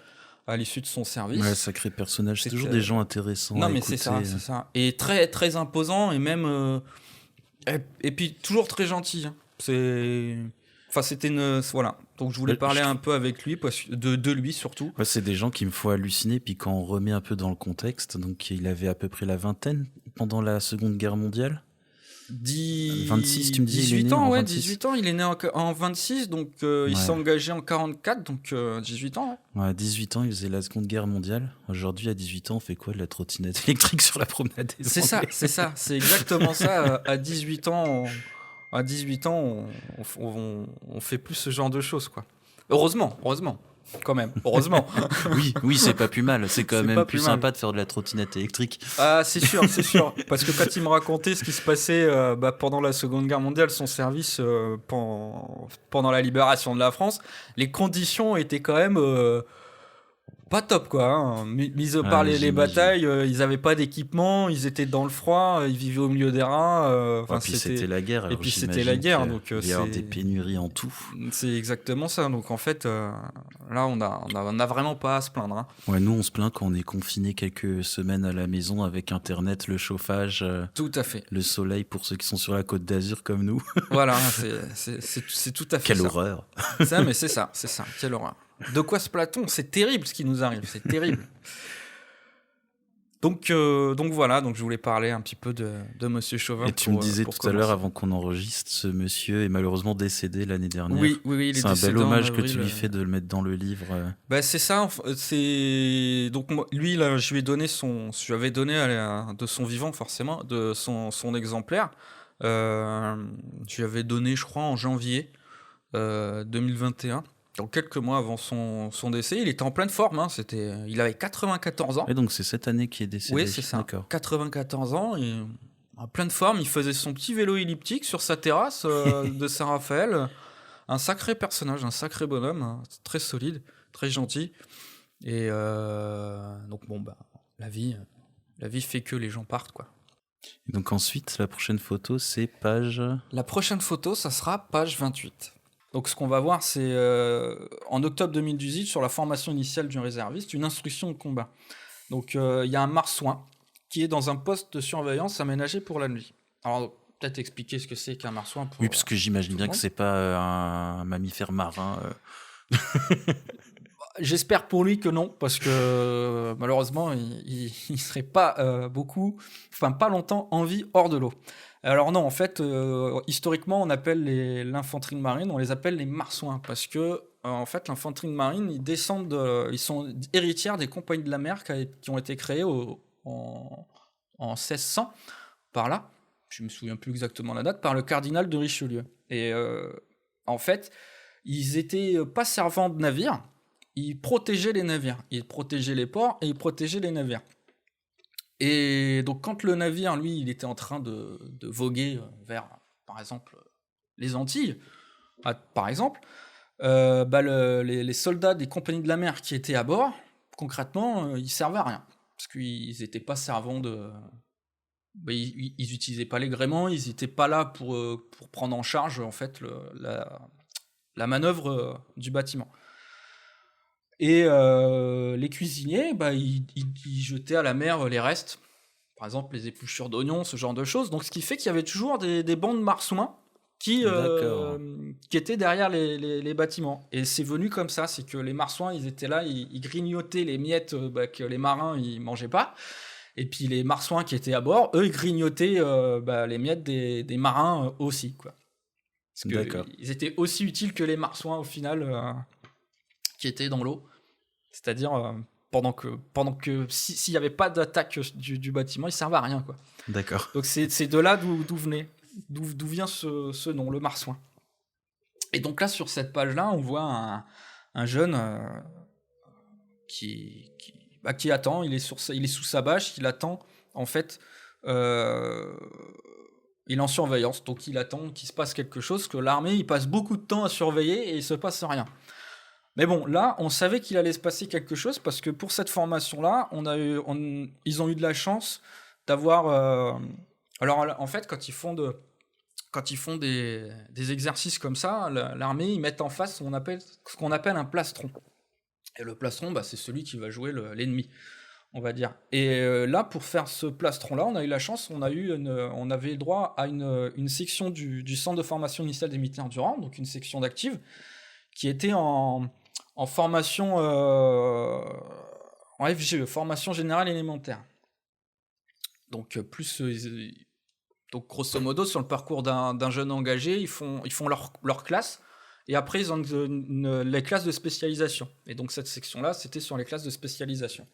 de son service. Ouais, sacré personnage. C'est toujours des gens intéressants. Non, mais écouter. c'est ça. Et très, très imposant, et même... et puis toujours très gentil. Hein. C'était une... Voilà. Donc je voulais parler un peu avec lui, de lui surtout. Ouais, c'est des gens qui me font halluciner. Puis quand on remet un peu dans le contexte, donc il avait à peu près la vingtaine pendant la Seconde Guerre mondiale. 26, tu me dis, 18 ans, ouais, 18 ans. Il est né en 26, donc il s'est engagé en 44, donc 18 ans. Ouais, 18 ans, il faisait la Seconde Guerre mondiale. Aujourd'hui, à 18 ans, on fait quoi? De la trottinette électrique sur la promenade des Anglais. C'est ça. C'est exactement ça. À 18 ans... on fait plus ce genre de choses, quoi. Heureusement, quand même, heureusement. oui, c'est pas plus mal. C'est quand même plus sympa de faire de la trottinette électrique. Ah, c'est sûr. Parce que quand il me racontait ce qui se passait pendant la Seconde Guerre mondiale, son service pendant la libération de la France, les conditions étaient quand même... pas top, quoi. Hein. Mis à part les batailles, ils n'avaient pas d'équipement, ils étaient dans le froid, ils vivaient au milieu des rats. Puis c'était la guerre. Et puis c'était la guerre, donc il y a des pénuries en tout. C'est exactement ça. Donc en fait, là, on a vraiment pas à se plaindre. Hein. Ouais, nous, on se plaint quand on est confiné quelques semaines à la maison avec Internet, le chauffage. Tout à fait. Le soleil pour ceux qui sont sur la Côte d'Azur comme nous. Voilà, c'est tout à fait Quelle ça. horreur. Ça, mais c'est ça. Quelle horreur. De quoi se plaint-on? C'est terrible ce qui nous arrive, c'est terrible. Donc voilà, donc je voulais parler un petit peu de Monsieur Chauvin. Et tu me disais tout à l'heure, avant qu'on enregistre, ce monsieur est malheureusement décédé l'année dernière. Oui, il est décédé. C'est un bel hommage que tu lui fais de le mettre dans le livre. C'est ça. Donc lui, là, je lui avais donné de son vivant, forcément, de son exemplaire. Je lui avais donné, je crois, en janvier 2021. Donc quelques mois avant son décès, il était en pleine forme. Hein, il avait 94 ans. Et donc c'est cette année qu'il est décédé. Oui, c'est ça. D'accord. 94 ans, et en pleine forme. Il faisait son petit vélo elliptique sur sa terrasse de Saint-Raphaël. Un sacré personnage, un sacré bonhomme, hein, très solide, très gentil. Et donc la vie fait que les gens partent, quoi. Et donc ensuite, la prochaine photo, c'est page... La prochaine photo, ça sera page 28. Donc ce qu'on va voir, c'est en octobre 2018, sur la formation initiale du réserviste, une instruction de combat. Donc il y a un marsouin qui est dans un poste de surveillance aménagé pour la nuit. Alors peut-être expliquer ce que c'est qu'un marsouin. Oui, parce que j'imagine bien que c'est pas un mammifère marin. J'espère pour lui que non, parce que malheureusement, il serait pas pas longtemps en vie hors de l'eau. Alors non, en fait, historiquement, on appelle l'infanterie de marine, on les appelle les marsouins, parce que en fait, l'infanterie de marine, ils sont héritières des compagnies de la mer qui ont été créées en 1600, par là, je me souviens plus exactement la date, par le cardinal de Richelieu. Et en fait, ils étaient pas servants de navires. Ils protégeaient les navires, ils protégeaient les ports et ils protégeaient les navires. Et donc quand le navire, lui, il était en train de voguer vers, par exemple, les Antilles, par exemple, les soldats des compagnies de la mer qui étaient à bord, concrètement, ils servaient à rien. Parce qu'ils n'étaient pas servants de... ils n'utilisaient pas les gréements, ils n'étaient pas là pour prendre en charge, en fait, la manœuvre du bâtiment. Et les cuisiniers, ils jetaient à la mer les restes, par exemple les épluchures d'oignons, ce genre de choses. Donc ce qui fait qu'il y avait toujours des bancs de marsouins qui étaient derrière les bâtiments. Et c'est venu comme ça, c'est que les marsouins, ils étaient là, ils grignotaient les miettes que les marins ils mangeaient pas. Et puis les marsouins qui étaient à bord, eux, ils grignotaient les miettes des marins aussi, quoi. Parce qu'ils étaient aussi utiles que les marsouins au final. Qui étaient dans l'eau, c'est-à-dire pendant que s'il n'y avait pas d'attaque du bâtiment, ils servaient à rien, quoi. D'accord. Donc c'est de là d'où vient ce nom, le marsouin. Et donc là, sur cette page-là, on voit un jeune qui attend, il est sous sa bâche, il attend, en fait, il est en surveillance, donc il attend qu'il se passe quelque chose, que l'armée, il passe beaucoup de temps à surveiller et il se passe rien. Mais bon, là, on savait qu'il allait se passer quelque chose parce que pour cette formation-là, ils ont eu de la chance d'avoir... Alors, en fait, quand ils font des exercices comme ça, l'armée, ils mettent en face ce qu'on appelle un plastron. Et le plastron, c'est celui qui va jouer l'ennemi, on va dire. Et là, pour faire ce plastron-là, on a eu la chance, on avait droit à une section du centre de formation initiale des militaires du rang, donc une section d'active, qui était en formation en FGE, formation générale élémentaire. Donc donc grosso modo sur le parcours d'un jeune engagé, ils font leur classe et après ils ont les classes de spécialisation. Et donc cette section-là, c'était sur les classes de spécialisation.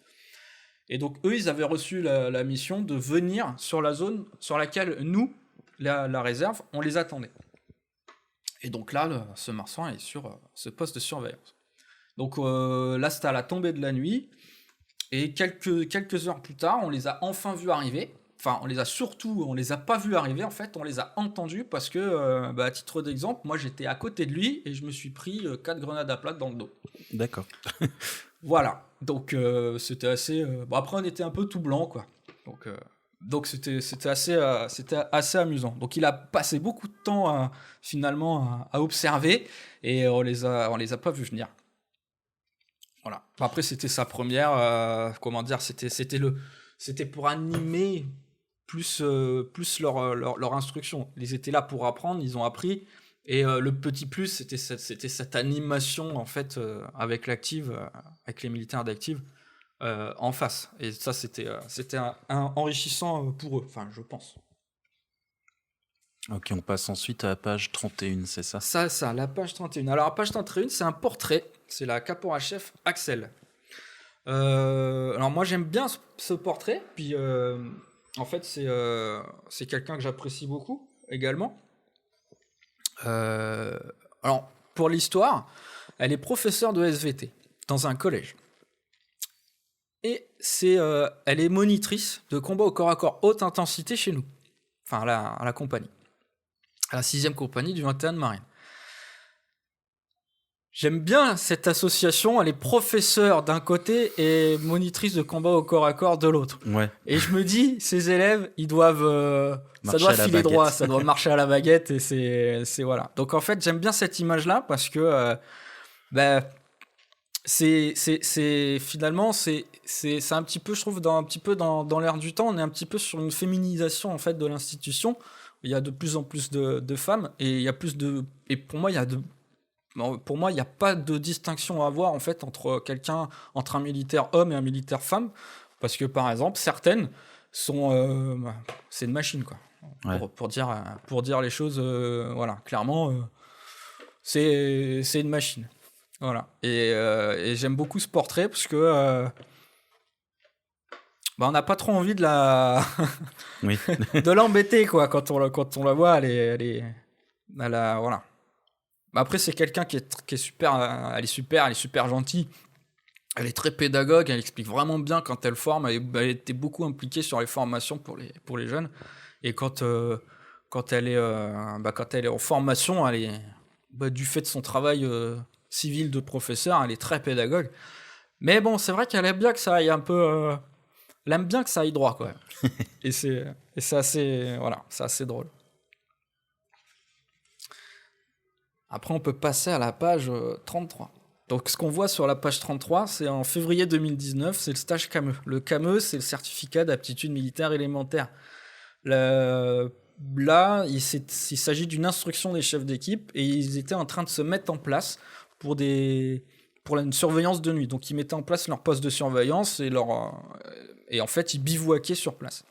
Et donc eux, ils avaient reçu la mission de venir sur la zone sur laquelle nous, la réserve, on les attendait. Et donc là, ce marsouin est sur ce poste de surveillance. Donc là, c'était à la tombée de la nuit. Et quelques heures plus tard, on les a enfin vus arriver. Enfin, on les a pas vus arriver, en fait, on les a entendus parce que, à titre d'exemple, moi, j'étais à côté de lui et je me suis pris 4 grenades à plat dans le dos. D'accord. Voilà. Donc, c'était assez... après, on était un peu tout blanc, quoi. Donc c'était assez amusant. Donc il a passé beaucoup de temps finalement à observer et on les a pas vus venir. Voilà. Après c'était sa première c'était pour animer plus leur instruction. Ils étaient là pour apprendre, ils ont appris et le petit plus c'était cette animation en fait avec l'active avec les militaires d'active. En face. Et ça, c'était enrichissant pour eux, enfin, je pense. Ok, on passe ensuite à la page 31, c'est ça ? Ça, la page 31. Alors, la page 31, c'est un portrait. C'est la caporal-chef Axel. Alors, moi, j'aime bien ce portrait. Puis, en fait, c'est quelqu'un que j'apprécie beaucoup, également. Alors, pour l'histoire, elle est professeure de SVT dans un collège. Et elle est monitrice de combat au corps à corps haute intensité chez nous. Enfin, à la compagnie. À la 6e compagnie du 21 de marine. J'aime bien cette association. Elle est professeure d'un côté et monitrice de combat au corps à corps de l'autre. Ouais. Et je me dis, ces élèves, ils doivent... ça doit filer droit, ça doit marcher à la baguette. Et c'est voilà. Donc en fait, j'aime bien cette image-là parce que... finalement c'est un petit peu, je trouve, dans l'air du temps. On est un petit peu sur une féminisation en fait de l'institution. Il y a de plus en plus de femmes et il y a plus de, et pour moi il y a pour moi, il n'y a pas de distinction à avoir en fait entre un militaire homme et un militaire femme, parce que par exemple, certaines sont, c'est une machine quoi. Ouais. Pour dire les choses, voilà, clairement, c'est une machine. Voilà. Et j'aime beaucoup ce portrait parce que on n'a pas trop envie de Oui. de l'embêter quoi quand on la voit, elle a, voilà. Après c'est quelqu'un qui est super, elle est super gentille. Elle est très pédagogue, elle explique vraiment bien quand elle forme. Elle était beaucoup impliquée sur les formations pour les jeunes. Et quand elle est en formation, elle est, du fait de son travail civil de professeur, elle est très pédagogue. Mais bon, c'est vrai qu'elle aime bien que ça aille un peu, elle aime bien que ça aille droit, quoi. et c'est assez, voilà, c'est assez drôle. Après, on peut passer à la page 33. Donc, ce qu'on voit sur la page 33, c'est en février 2019, c'est le stage CAME. Le CAME, c'est le certificat d'aptitude militaire élémentaire. Là, il s'agit d'une instruction des chefs d'équipe et ils étaient en train de se mettre en place pour une surveillance de nuit. Donc, ils mettaient en place leur poste de surveillance et en fait, ils bivouaquaient sur place.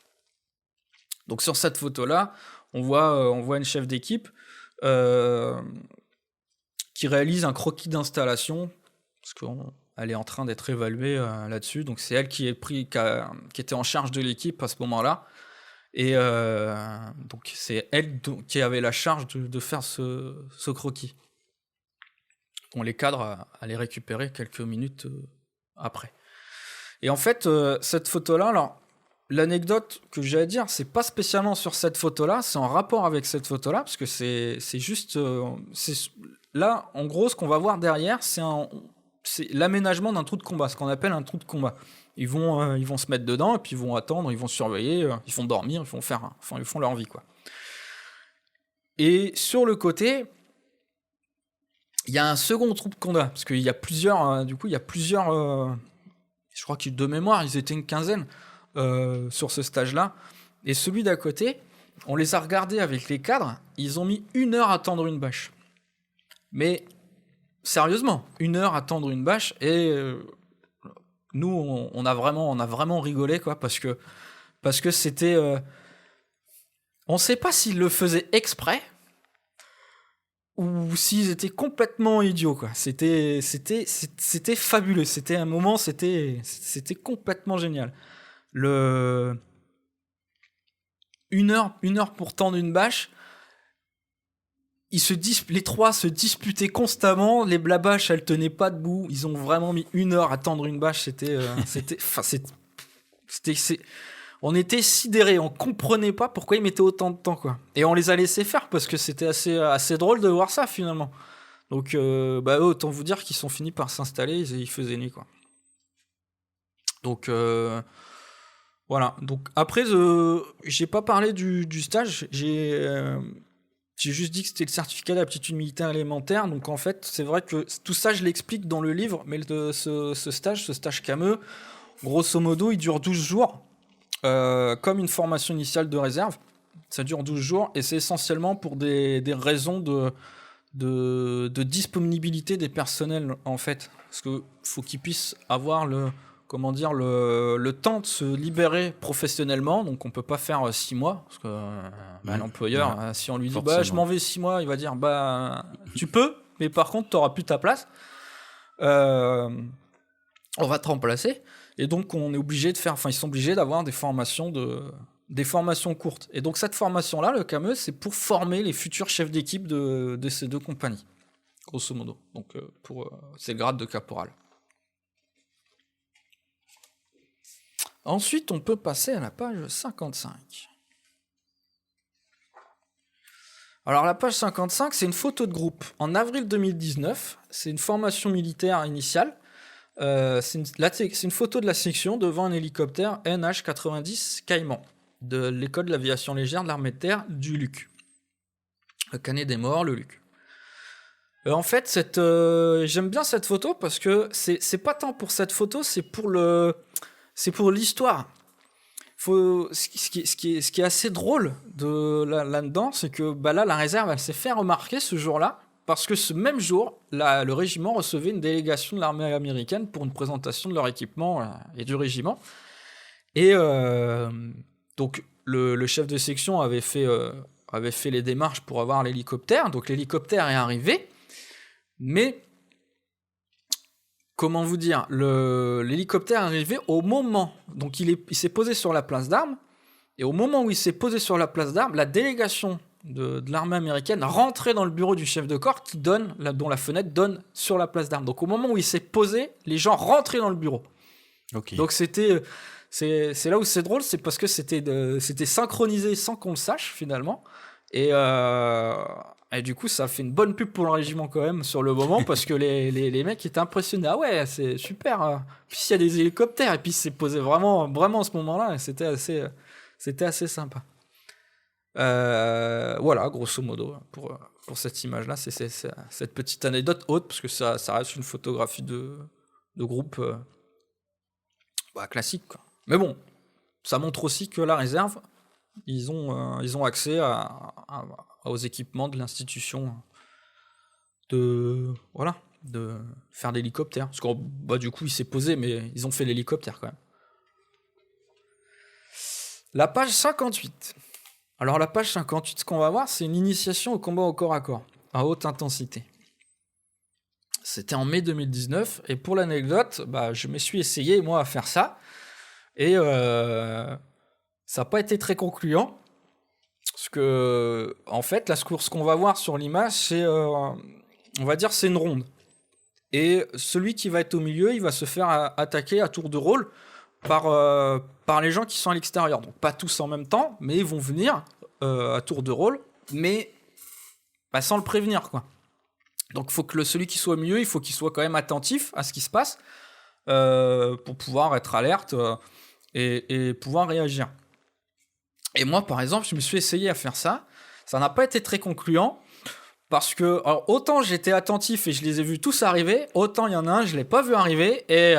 Donc, sur cette photo-là, on voit une chef d'équipe qui réalise un croquis d'installation parce qu'elle est en train d'être évaluée là-dessus. Donc, c'est elle qui était en charge de l'équipe à ce moment-là. Et donc c'est elle qui avait la charge de faire ce croquis. On les cadres à les récupérer quelques minutes après. Et en fait, cette photo-là, alors, l'anecdote que j'ai à dire, c'est pas spécialement sur cette photo-là, c'est en rapport avec cette photo-là, parce que c'est juste... là, en gros, ce qu'on va voir derrière, c'est l'aménagement d'un trou de combat, ce qu'on appelle un trou de combat. Ils vont se mettre dedans et puis ils vont attendre, ils vont surveiller, ils vont dormir, ils font leur vie quoi. Et sur le côté, il y a un second trou de combat parce qu'il y a plusieurs, je crois que de mémoire ils étaient une quinzaine sur ce stage-là. Et celui d'à côté, on les a regardés avec les cadres, ils ont mis 1 heure à tendre une bâche. Mais sérieusement, 1 heure à tendre une bâche et nous, on a vraiment rigolé quoi, parce que c'était, on sait pas s'ils le faisaient exprès ou s'ils étaient complètement idiots quoi. C'était fabuleux. C'était un moment, c'était complètement génial. 1 heure pour tendre une bâche. Les trois se disputaient constamment, les bâches elles tenaient pas debout, ils ont vraiment mis 1 heure à tendre une bâche, on était sidérés, on comprenait pas pourquoi ils mettaient autant de temps quoi. Et on les a laissés faire parce que c'était assez drôle de voir ça finalement. Donc autant vous dire qu'ils sont finis par s'installer, il faisait nuit quoi. Donc voilà, donc après j'ai pas parlé du stage, j'ai juste dit que c'était le certificat d'aptitude militaire élémentaire. Donc en fait, c'est vrai que tout ça, je l'explique dans le livre. Mais ce stage CAME, grosso modo, il dure 12 jours. Comme une formation initiale de réserve. Ça dure 12 jours. Et c'est essentiellement pour des raisons de disponibilité des personnels, en fait. Parce qu'il faut qu'ils puissent avoir le temps de se libérer professionnellement. Donc on peut pas faire 6 mois parce que l'employeur, si on lui dit je m'en vais 6 mois, il va dire tu peux, mais par contre tu n'auras plus ta place, on va te remplacer. Et donc on est obligé ils sont obligés d'avoir des formations courtes. Et donc cette formation là, le CAME, c'est pour former les futurs chefs d'équipe de ces deux compagnies, grosso modo. Donc c'est le grade de caporal. Ensuite, on peut passer à la page 55. Alors, la page 55, c'est une photo de groupe. En avril 2019, c'est une formation militaire initiale. C'est une photo de la section devant un hélicoptère NH-90 Cayman de l'école de l'aviation légère de l'armée de terre du LUC. Le Canet des morts, le LUC. En fait, j'aime bien cette photo parce que c'est pas tant pour cette photo, c'est pour l'histoire. Ce qui est assez drôle là-dedans, c'est que là, la réserve, elle s'est fait remarquer ce jour-là, parce que ce même jour, le régiment recevait une délégation de l'armée américaine pour une présentation de leur équipement et du régiment. Et donc, le chef de section avait fait les démarches pour avoir l'hélicoptère. Donc, l'hélicoptère est arrivé, mais comment vous dire, l'hélicoptère est arrivé au moment. Donc, il s'est posé sur la place d'armes. Et au moment où il s'est posé sur la place d'armes, la délégation de l'armée américaine rentrait dans le bureau du chef de corps dont la fenêtre donne sur la place d'armes. Donc, au moment où il s'est posé, les gens rentraient dans le bureau. Ok. Donc, c'est là où c'est drôle, c'est parce que c'était synchronisé sans qu'on le sache finalement, et du coup ça fait une bonne pub pour le régiment quand même sur le moment, parce que les mecs étaient impressionnés. Ah ouais, c'est super. Puis il y a des hélicoptères, et puis c'est posé vraiment à ce moment-là, et c'était assez sympa. Voilà, grosso modo pour cette image-là, c'est cette petite anecdote haute, parce que ça reste une photographie de groupe classique, quoi. Mais bon, ça montre aussi que la réserve, ils ont accès aux équipements de l'institution de faire l'hélicoptère. Parce que du coup, il s'est posé, mais ils ont fait l'hélicoptère quand même. La page 58. Alors la page 58, ce qu'on va voir, c'est une initiation au combat au corps à corps, à haute intensité. C'était en mai 2019, et pour l'anecdote, je me suis essayé, moi, à faire ça. Et ça n'a pas été très concluant, parce que, en fait, ce qu'on va voir sur l'image, c'est, on va dire, c'est une ronde. Et celui qui va être au milieu, il va se faire attaquer à tour de rôle par les gens qui sont à l'extérieur. Donc pas tous en même temps, mais ils vont venir à tour de rôle, mais sans le prévenir, quoi. Donc il faut que celui qui soit au milieu, il faut qu'il soit quand même attentif à ce qui se passe pour pouvoir être alerte et pouvoir réagir. Et moi, par exemple, je me suis essayé à faire ça. Ça n'a pas été très concluant, parce que autant j'étais attentif et je les ai vus tous arriver, autant il y en a un, je ne l'ai pas vu arriver, et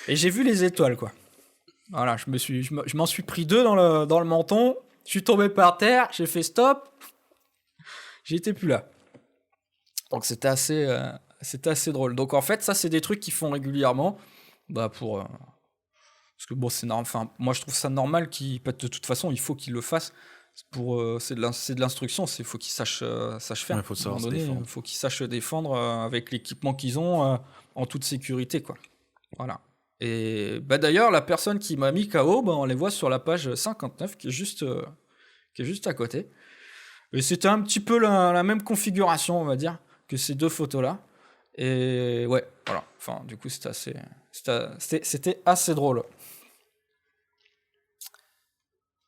j'ai vu les étoiles, quoi. Voilà, je m'en suis pris 2 dans le menton, je suis tombé par terre, j'ai fait stop, j'étais plus là. Donc c'était assez drôle. Donc en fait, ça, c'est des trucs qu'ils font régulièrement, parce que bon, c'est normal. Enfin, moi je trouve ça normal de toute façon, il faut qu'ils le fassent. C'est de l'instruction, il faut qu'ils sachent faire. Il faut savoir se défendre. Il faut qu'ils sachent défendre avec l'équipement qu'ils ont en toute sécurité, quoi. Voilà. Et d'ailleurs, la personne qui m'a mis KO, on les voit sur la page 59, qui est juste à côté. Et c'était un petit peu la même configuration, on va dire, que ces 2 photos-là. Et ouais, voilà. Enfin, du coup, c'était assez drôle.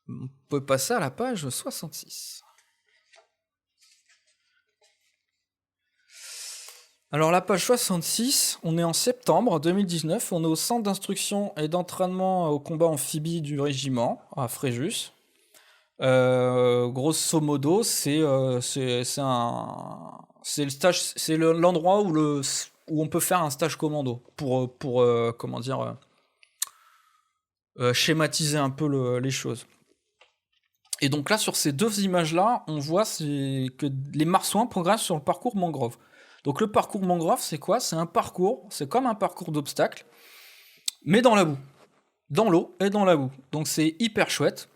On peut passer à la page 66. Alors la page 66, on est en septembre 2019, on est au centre d'instruction et d'entraînement au combat amphibie du régiment, à Fréjus. Grosso modo, c'est le stage, c'est l'endroit où on peut faire un stage commando pour schématiser un peu les choses. Et donc là, sur ces 2 images-là, on voit que les marsouins progressent sur le parcours mangrove. Donc le parcours mangrove, c'est quoi ? C'est comme un parcours d'obstacles, mais dans la boue. Dans l'eau et dans la boue. Donc c'est hyper chouette,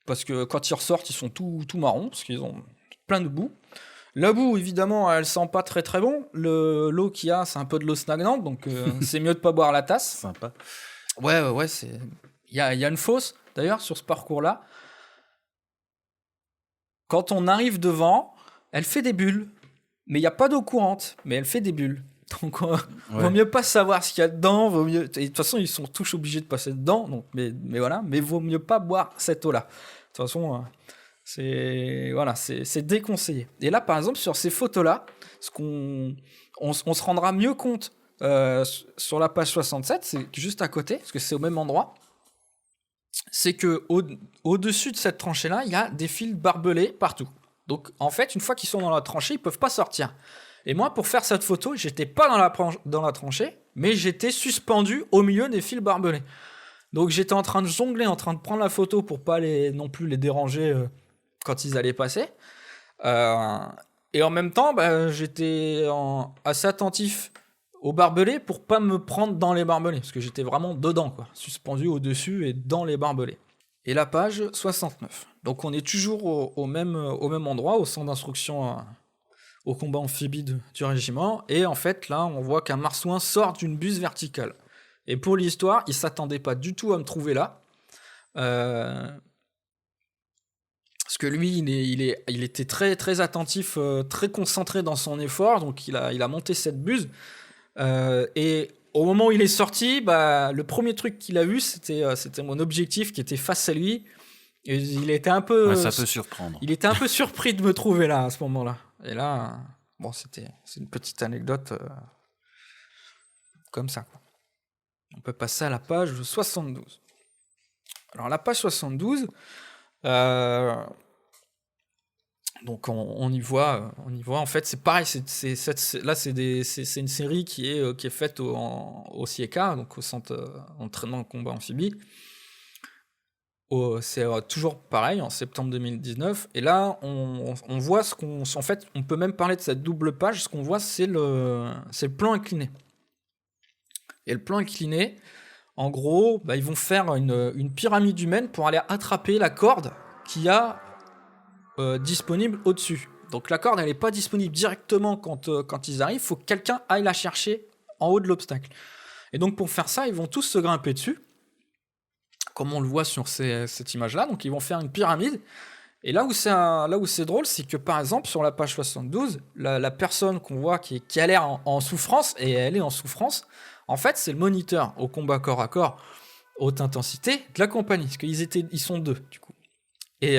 parce que quand ils ressortent, ils sont tout marrons, parce qu'ils ont plein de boue. La boue, évidemment, elle sent pas très très bon. L'eau qu'il y a, c'est un peu de l'eau stagnante, donc c'est mieux de pas boire la tasse. Sympa. Ouais, il y a une fosse, d'ailleurs, sur ce parcours-là. Quand on arrive devant, elle fait des bulles. Mais il n'y a pas d'eau courante, mais elle fait des bulles. Donc, vaut mieux pas savoir ce qu'il y a dedans. Et de toute façon, ils sont tous obligés de passer dedans. Donc, mais voilà, mais vaut mieux pas boire cette eau-là. De toute façon, c'est déconseillé. Et là, par exemple, sur ces photos-là, on se rendra mieux compte sur la page 67, c'est juste à côté, parce que c'est au même endroit. C'est que au-dessus de cette tranchée-là, il y a des fils barbelés partout. Donc, en fait, une fois qu'ils sont dans la tranchée, ils peuvent pas sortir. Et moi, pour faire cette photo, j'étais pas dans la tranchée, mais j'étais suspendu au milieu des fils barbelés. Donc, j'étais en train de jongler, en train de prendre la photo pour pas non plus les déranger quand ils allaient passer. Et en même temps, j'étais assez attentif aux barbelés pour pas me prendre dans les barbelés, parce que j'étais vraiment dedans, quoi, suspendu au-dessus et dans les barbelés. Et la page 69. Donc on est toujours au même endroit, au centre d'instruction au combat amphibie du régiment, et en fait là on voit qu'un marsouin sort d'une buse verticale. Et pour l'histoire, il s'attendait pas du tout à me trouver là. Parce que lui, il était très, très attentif, très concentré dans son effort, donc il a monté cette buse. Et au moment où il est sorti, le premier truc qu'il a vu, c'était mon objectif qui était face à lui. Et il était un peu... ça peut surprendre. Il était un peu surpris de me trouver là, à ce moment-là. Et là, c'est une petite anecdote comme ça, quoi. On peut passer à la page 72. Alors la page 72... donc on y voit en fait c'est pareil, c'est une série qui est faite au CIECA, donc au centre entraînement combat amphibie. C'est toujours pareil en septembre 2019, et là on voit en fait on peut même parler de cette double page. Ce qu'on voit, c'est le plan incliné. Et le plan incliné, en gros, ils vont faire une pyramide humaine pour aller attraper la corde qu'il y a disponible au-dessus. Donc la corde, elle n'est pas disponible directement quand ils arrivent, il faut que quelqu'un aille la chercher en haut de l'obstacle. Et donc pour faire ça, ils vont tous se grimper dessus, comme on le voit sur cette image-là. Donc ils vont faire une pyramide. Et là où c'est drôle, c'est que par exemple sur la page 72, la personne qu'on voit qui a l'air en souffrance, et elle est en souffrance, en fait c'est le moniteur au combat corps à corps haute intensité de la compagnie, parce qu'ils sont deux du coup. Et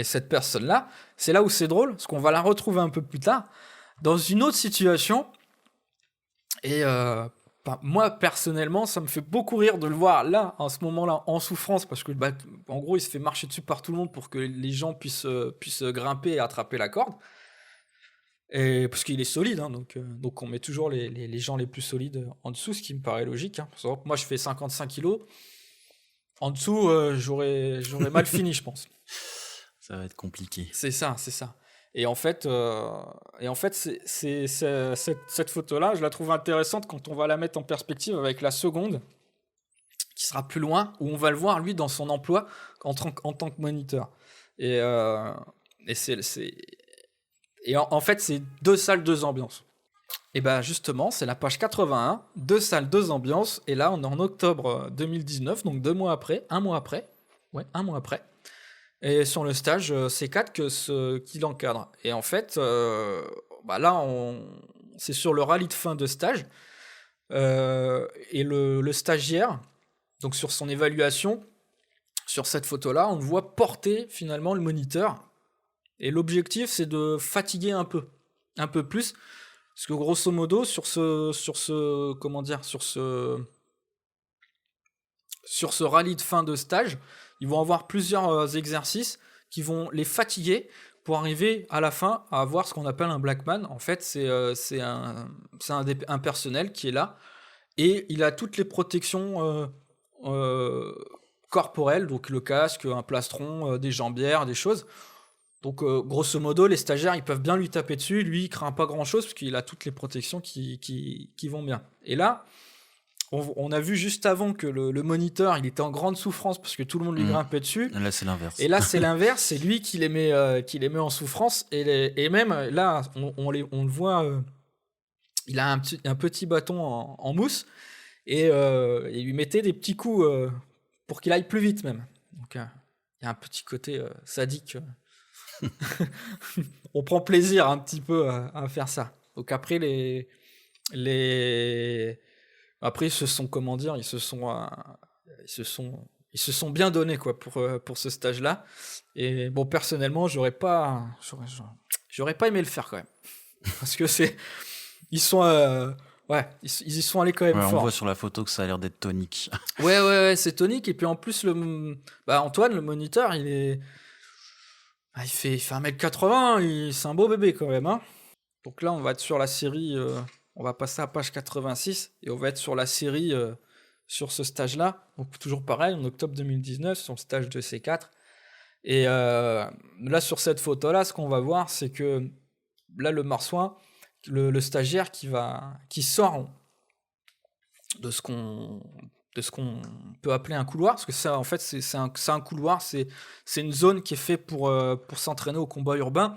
cette personne-là, c'est là où c'est drôle, parce qu'on va la retrouver un peu plus tard, dans une autre situation. Et moi, personnellement, ça me fait beaucoup rire de le voir là, en ce moment-là, en souffrance, parce que, en gros, il se fait marcher dessus par tout le monde pour que les gens puissent grimper et attraper la corde. Et parce qu'il est solide, hein, donc on met toujours les gens les plus solides en dessous, ce qui me paraît logique. Hein. Moi, je fais 55 kilos. En dessous, j'aurais mal fini, je pense. Ça va être compliqué. C'est ça. Et en fait, cette photo-là, je la trouve intéressante quand on va la mettre en perspective avec la seconde, qui sera plus loin, où on va le voir, lui, dans son emploi en tant que moniteur. Et en fait, c'est 2 salles, 2 ambiances. Et justement, c'est la page 81, 2 salles, 2 ambiances, et là, on est en octobre 2019, donc 1 mois après. Et sur le stage C4 qu'il encadre. Et en fait, là, c'est sur le rallye de fin de stage. Et le stagiaire, donc sur son évaluation, sur cette photo-là, on le voit porter finalement le moniteur. Et l'objectif, c'est de fatiguer un peu plus. Parce que grosso modo, sur ce rallye de fin de stage, ils vont avoir plusieurs exercices qui vont les fatiguer pour arriver à la fin à avoir ce qu'on appelle un Blackman. En fait, c'est un personnel qui est là et il a toutes les protections corporelles, donc le casque, un plastron, des jambières, des choses. Donc, grosso modo, les stagiaires, ils peuvent bien lui taper dessus. Lui, il craint pas grand-chose parce qu'il a toutes les protections qui vont bien. Et là, on a vu juste avant que le moniteur, il était en grande souffrance parce que tout le monde lui grimpait dessus. Là, c'est l'inverse. Et là, c'est l'inverse. C'est lui qui les met en souffrance. Et même là, on le voit, il a un petit bâton en mousse et il lui mettait des petits coups pour qu'il aille plus vite même. Donc, il y a un petit côté sadique. On prend plaisir un petit peu à faire ça. Donc après après ils se sont bien donnés quoi pour ce stage là. Et bon, personnellement, j'aurais pas aimé le faire quand même, parce que ils sont ils y sont allés quand même fort. On voit sur la photo que ça a l'air d'être tonique. Ouais, c'est tonique. Et puis en plus Antoine, le moniteur, il fait 1m80, c'est un beau bébé quand même, hein. Donc là, on va être sur la série, on va passer à page 86, et on va être sur la série, sur ce stage-là. Donc toujours pareil, en octobre 2019, sur le stage de C4. Et là, sur cette photo-là, ce qu'on va voir, c'est que là, le marsouin, le stagiaire qui sort de ce qu'on peut appeler un couloir, parce que ça, en fait, c'est un couloir, c'est une zone qui est faite pour s'entraîner au combat urbain.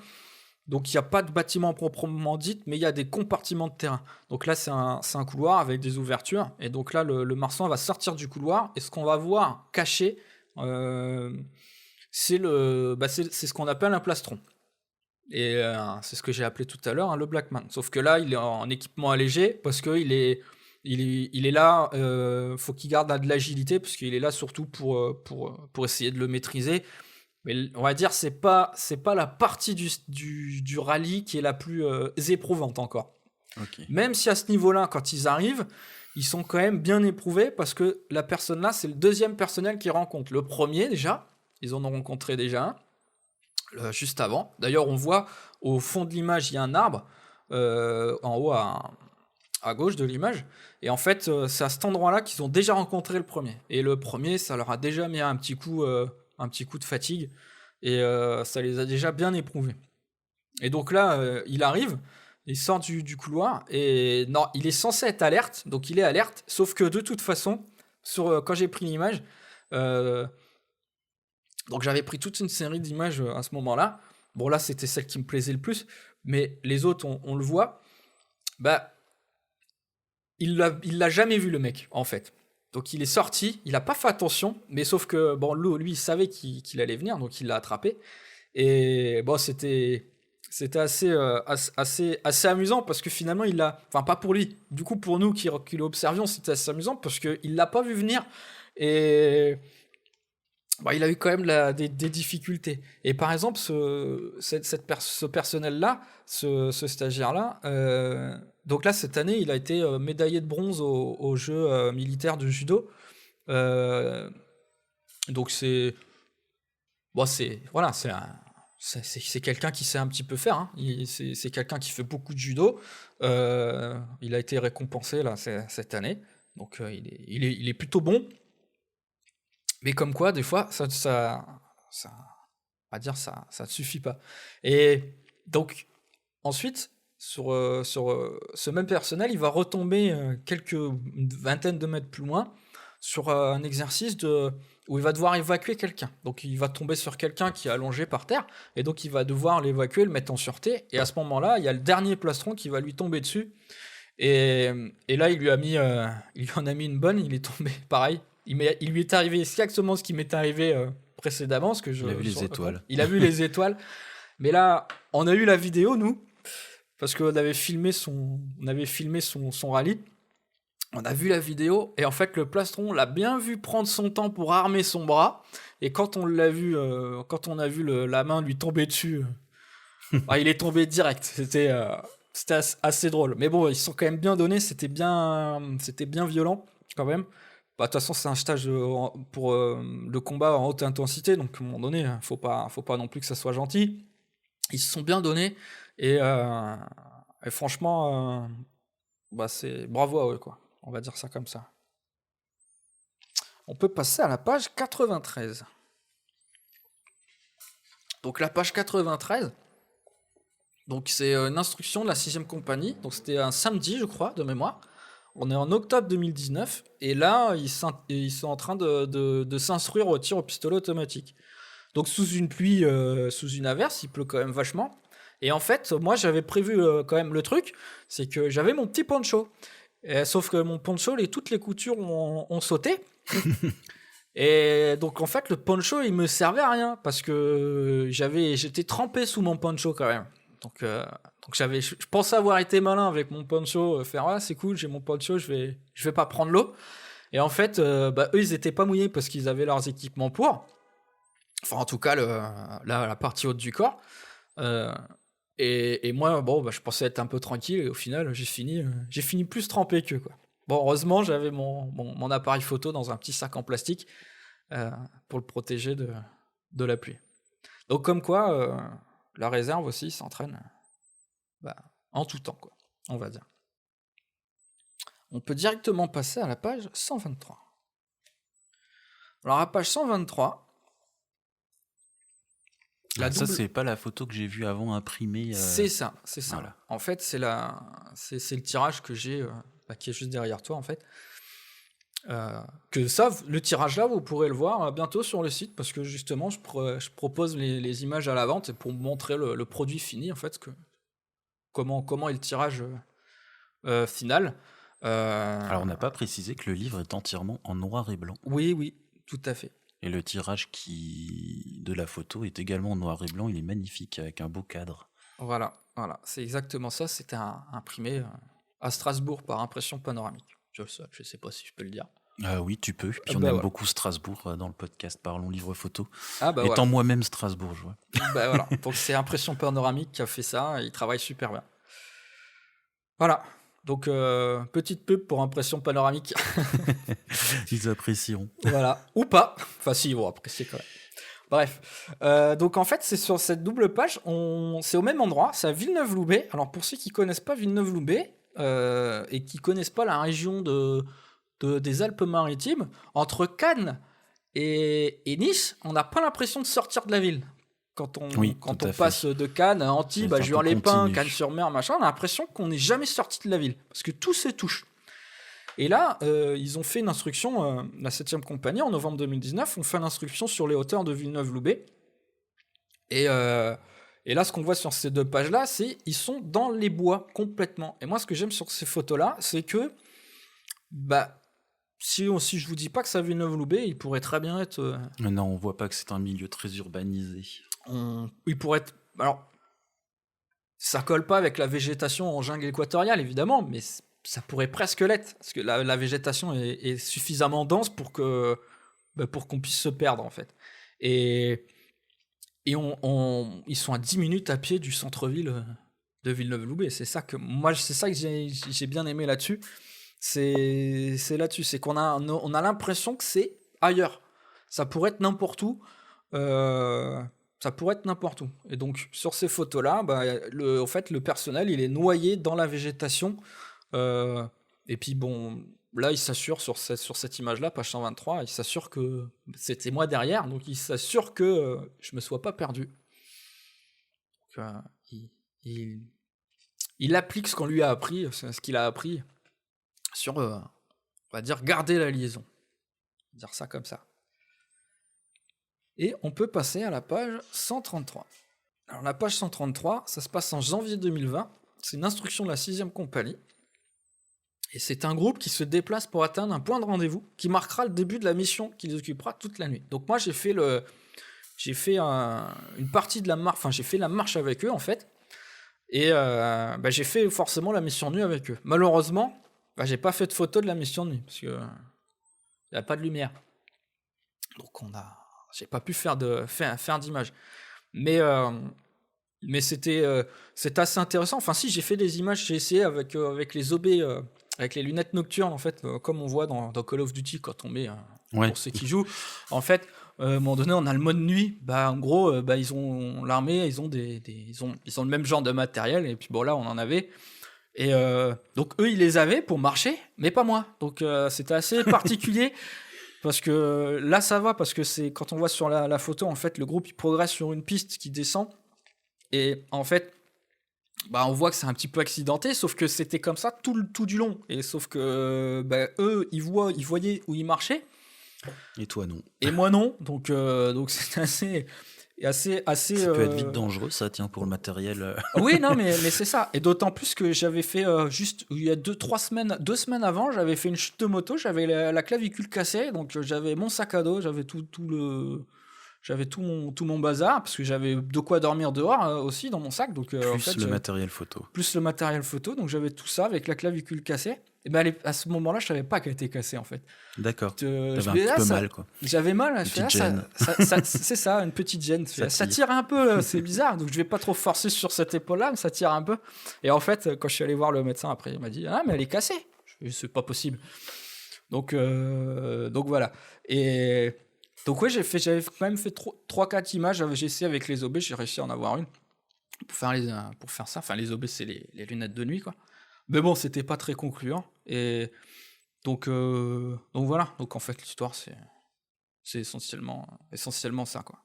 Donc, il n'y a pas de bâtiment proprement dit, mais il y a des compartiments de terrain. Donc là, c'est un couloir avec des ouvertures. Et donc là, le marsouin va sortir du couloir. Et ce qu'on va voir caché, c'est ce qu'on appelle un plastron. Et c'est ce que j'ai appelé tout à l'heure le Blackman. Sauf que là, il est en équipement allégé parce qu'il est là, faut qu'il garde de l'agilité parce qu'il est là surtout pour essayer de le maîtriser. Mais on va dire c'est pas la partie du rallye qui est la plus éprouvante encore. Ok. Même si à ce niveau-là, quand ils arrivent, ils sont quand même bien éprouvés parce que la personne là, c'est le deuxième personnel qu'ils rencontrent. Le premier déjà, ils en ont rencontré déjà un juste avant. D'ailleurs, on voit au fond de l'image, il y a un arbre en haut à gauche de l'image. Et en fait, c'est à cet endroit-là qu'ils ont déjà rencontré le premier. Et le premier, ça leur a déjà mis un petit coup de fatigue. Et ça les a déjà bien éprouvés. Et donc là, il arrive, il sort du couloir. Et non, il est censé être alerte. Donc il est alerte. Sauf que de toute façon, quand j'ai pris l'image, donc j'avais pris toute une série d'images à ce moment-là. Bon, là, c'était celle qui me plaisait le plus. Mais les autres, on le voit. Bah, il l'a jamais vu, le mec, en fait. Donc il est sorti, il n'a pas fait attention, mais sauf que bon, lui il savait qu'il allait venir, donc il l'a attrapé. Et bon, c'était assez amusant parce que finalement il l'a, enfin pas pour lui, du coup pour nous qui l'observions, c'était assez amusant parce qu'il l'a pas vu venir et bon, il a eu quand même des difficultés. Et par exemple, ce personnel-là, ce stagiaire-là, donc là, cette année, il a été médaillé de bronze aux Jeux militaires de judo. Donc c'est quelqu'un qui sait un petit peu faire. Hein. C'est quelqu'un qui fait beaucoup de judo. Il a été récompensé là, cette année. Donc il est plutôt bon. Mais comme quoi, des fois, ça ne suffit pas. Et donc, ensuite, sur ce même personnel, il va retomber une vingtaine de mètres plus loin sur un exercice où il va devoir évacuer quelqu'un. Donc, il va tomber sur quelqu'un qui est allongé par terre, et donc il va devoir l'évacuer, le mettre en sûreté. Et à ce moment-là, il y a le dernier plastron qui va lui tomber dessus. Et là, il lui en a mis une bonne, il est tombé pareil. Il lui est arrivé exactement ce qui m'est arrivé précédemment. Il a vu les étoiles. Il a vu les étoiles. Mais là, on a eu la vidéo, nous, parce qu'on avait filmé son rallye. On a vu la vidéo, et en fait, le plastron, on l'a bien vu prendre son temps pour armer son bras. Et quand on a vu la main lui tomber dessus, il est tombé direct. C'était assez drôle. Mais bon, ils sont quand même bien donnés. C'était bien violent, quand même. De toute façon, c'est un stage pour le combat en haute intensité, donc à un moment donné, faut pas non plus que ça soit gentil. Ils se sont bien donnés, et franchement, c'est bravo à eux, quoi. On va dire ça comme ça. On peut passer à la page 93. Donc la page 93, donc c'est une instruction de la 6e compagnie, donc c'était un samedi, je crois, de mémoire. On est en octobre 2019, et là, ils sont en train de s'instruire au tir au pistolet automatique. Donc sous une pluie, sous une averse, il pleut quand même vachement. Et en fait, moi, j'avais prévu quand même le truc, c'est que j'avais mon petit poncho. Sauf que mon poncho, toutes les coutures ont sauté. Et donc, en fait, le poncho, il me servait à rien, parce que j'étais trempé sous mon poncho quand même. Donc je pensais avoir été malin avec mon poncho, faire c'est cool, j'ai mon poncho, je vais pas prendre l'eau. Et en fait, eux, ils étaient pas mouillés parce qu'ils avaient leurs équipements pour. Enfin, en tout cas, la partie haute du corps. Et moi, je pensais être un peu tranquille, et au final, j'ai fini plus trempé qu'eux, quoi. Bon, heureusement, j'avais mon appareil photo dans un petit sac en plastique pour le protéger de la pluie. Donc, comme quoi, la réserve aussi s'entraîne en tout temps, quoi, on va dire. On peut directement passer à la page 123. Alors, à la page 123, Ça, c'est pas la photo que j'ai vue avant imprimée. C'est ça. Voilà. En fait, c'est le tirage que j'ai, qui est juste derrière toi, en fait. Le tirage là, vous pourrez le voir bientôt sur le site, parce que justement, je propose les images à la vente pour montrer le produit fini, en fait, comment est le tirage final. Alors, on n'a pas précisé que le livre est entièrement en noir et blanc. Oui, tout à fait. Et le tirage de la photo est également en noir et blanc. Il est magnifique, avec un beau cadre. Voilà, c'est exactement ça. C'était imprimé à Strasbourg par impression panoramique. Je sais pas si je peux le dire. Oui, tu peux. Puis on aime beaucoup Strasbourg dans le podcast Parlons Livre Photo. Étant moi-même strasbourgeois. Voilà. Donc c'est impression panoramique qui a fait ça. Et il travaille super bien. Voilà. Donc, petite pub pour impression panoramique. Ils apprécieront. Voilà. Ou pas. Enfin, si, ils vont apprécier quand même. Bref. Donc, en fait, c'est sur cette double page. C'est au même endroit. C'est à Villeneuve-Loubet. Alors, pour ceux qui ne connaissent pas Villeneuve-Loubet et qui ne connaissent pas la région des Alpes-Maritimes, entre Cannes et Nice, on n'a pas l'impression de sortir de la ville. Quand on passe de Cannes à Antibes, à Juan-les-Pins, Cannes-sur-Mer, machin, on a l'impression qu'on n'est jamais sorti de la ville. Parce que tout se touche. Et là, ils ont fait une instruction, la 7e compagnie, en novembre 2019, on fait une instruction sur les hauteurs de Villeneuve-Loubet. Et là, ce qu'on voit sur ces deux pages-là, c'est ils sont dans les bois, complètement. Et moi, ce que j'aime sur ces photos-là, c'est que, si je vous dis pas que c'est à Villeneuve-Loubet, il pourrait très bien être... Non, on voit pas que c'est un milieu très urbanisé. Il pourrait être... Alors, ça colle pas avec la végétation en jungle équatoriale, évidemment, mais ça pourrait presque l'être, parce que la végétation est suffisamment dense pour qu'on puisse se perdre, en fait. Et ils sont à 10 minutes à pied du centre-ville de Villeneuve-Loubet. C'est ça que j'ai bien aimé là-dessus. C'est là-dessus, c'est qu'on a l'impression que c'est ailleurs. Ça pourrait être n'importe où. Et donc, sur ces photos-là, en fait, le personnel, il est noyé dans la végétation. Et puis, bon, là, il s'assure sur cette image-là, page 123, il s'assure que c'était moi derrière, donc il s'assure que je me sois pas perdu. Donc, il applique ce qu'on lui a appris, ce qu'il a appris sur, on va dire, garder la liaison. On va dire ça comme ça. Et on peut passer à la page 133. Alors la page 133, ça se passe en janvier 2020. C'est une instruction de la 6e compagnie. Et c'est un groupe qui se déplace pour atteindre un point de rendez-vous qui marquera le début de la mission qui les occupera toute la nuit. Donc moi, j'ai fait une partie de la marche, enfin j'ai fait la marche avec eux en fait. Et j'ai fait forcément la mission de nuit avec eux. Malheureusement, j'ai pas fait de photo de la mission de nuit parce que il n'y a pas de lumière. Donc j'ai pas pu faire d'image. Mais c'était assez intéressant. Enfin si, j'ai fait des images, j'ai essayé avec les OB, avec les lunettes nocturnes en fait, comme on voit dans Call of Duty quand on met pour ceux qui jouent. En fait, à un moment donné, on a le mode nuit. En gros, ils ont l'armée, ils ont le même genre de matériel. Et puis bon là, on en avait. Et donc eux, ils les avaient pour marcher, mais pas moi. Donc c'était assez particulier. Parce que là, ça va, parce que c'est quand on voit sur la photo, en fait, le groupe, il progresse sur une piste qui descend. Et en fait, on voit que c'est un petit peu accidenté, sauf que c'était comme ça tout du long. Et sauf que eux, ils voyaient où ils marchaient. Et toi, non. Et moi, non. Donc c'est assez. Ça peut être vite dangereux, ça, tiens, pour le matériel. Oui, non, mais c'est ça. Et d'autant plus que j'avais fait il y a 2 semaines avant, j'avais fait une chute de moto, j'avais la clavicule cassée, donc j'avais mon sac à dos, j'avais tout mon bazar, parce que j'avais de quoi dormir dehors aussi dans mon sac. Donc, plus le matériel photo. Plus le matériel photo, donc j'avais tout ça avec la clavicule cassée. Et à ce moment-là, je savais pas qu'elle était cassée en fait. D'accord. T'avais un petit peu mal, quoi. J'avais mal. Une petite gêne. C'est ça, une petite gêne. Ça tire un peu, c'est bizarre. Donc je vais pas trop forcer sur cette épaule-là, mais ça tire un peu. Et en fait, quand je suis allé voir le médecin après, il m'a dit mais elle est cassée. C'est pas possible. Donc voilà. Et donc ouais, j'avais quand même fait 3-4 images. J'ai essayé avec les OB, j'ai réussi à en avoir une pour faire ça. Enfin, les OB, c'est les lunettes de nuit, quoi. Mais bon, c'était pas très concluant. Et donc voilà. Donc en fait, l'histoire, c'est essentiellement ça, quoi.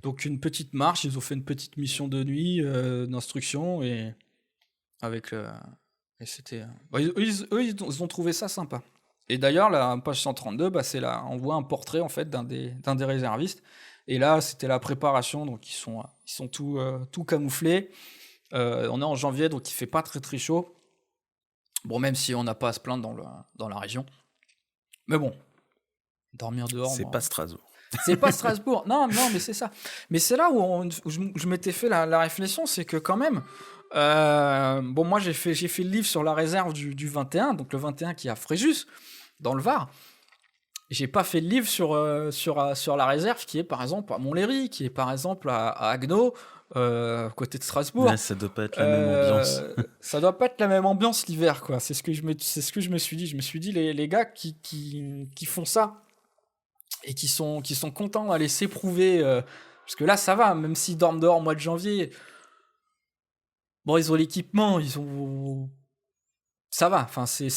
Donc une petite marche, ils ont fait une petite mission de nuit d'instruction et avec et c'était eux, ils ont trouvé ça sympa. Et d'ailleurs la page 132, c'est là on voit un portrait en fait d'un des réservistes et là c'était la préparation, donc ils sont tout camouflés. On est en janvier, donc il fait pas très très chaud. Bon, même si on n'a pas à se plaindre dans la région. Mais bon, dormir dehors. C'est pas Strasbourg. C'est pas Strasbourg. Non, mais c'est ça. Mais c'est là où je m'étais fait la réflexion, c'est que quand même, moi j'ai fait le livre sur la réserve du 21, donc le 21 qui est à Fréjus, dans le Var. J'ai pas fait le livre sur la réserve qui est par exemple à Montlhéry, qui est par exemple à Haguenau, côté de Strasbourg. Ouais, ça doit pas être la même ambiance. Ça doit pas être la même ambiance l'hiver, quoi. C'est ce que je me suis dit. Je me suis dit les gars qui font ça et qui sont contents d'aller s'éprouver, parce que là ça va, même s'ils dorment dehors au mois de janvier. Bon, ils ont l'équipement, ça va. Enfin, ça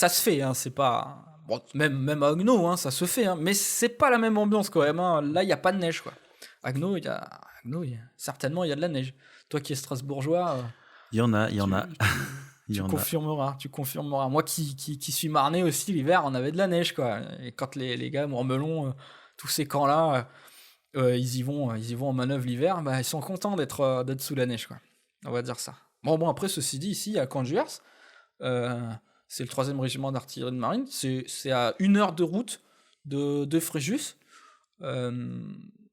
se fait, hein. C'est pas bon, même à Haguenau, hein, ça se fait, hein. Mais c'est pas la même ambiance quand même, hein. Là, il y a pas de neige, quoi. Haguenau, certainement il y a de la neige. Toi qui es strasbourgeois, il y en a. Tu confirmeras. Moi qui suis marnais aussi, l'hiver, on avait de la neige, quoi. Et quand les gars, Mormelon, tous ces camps-là, ils y vont en manœuvre l'hiver, ils sont contents d'être sous la neige, quoi. On va dire ça. Bon, après, ceci dit, ici, à Camp-de-Juers, c'est le 3e régiment d'artillerie de marine, c'est à 1 heure de route de Fréjus.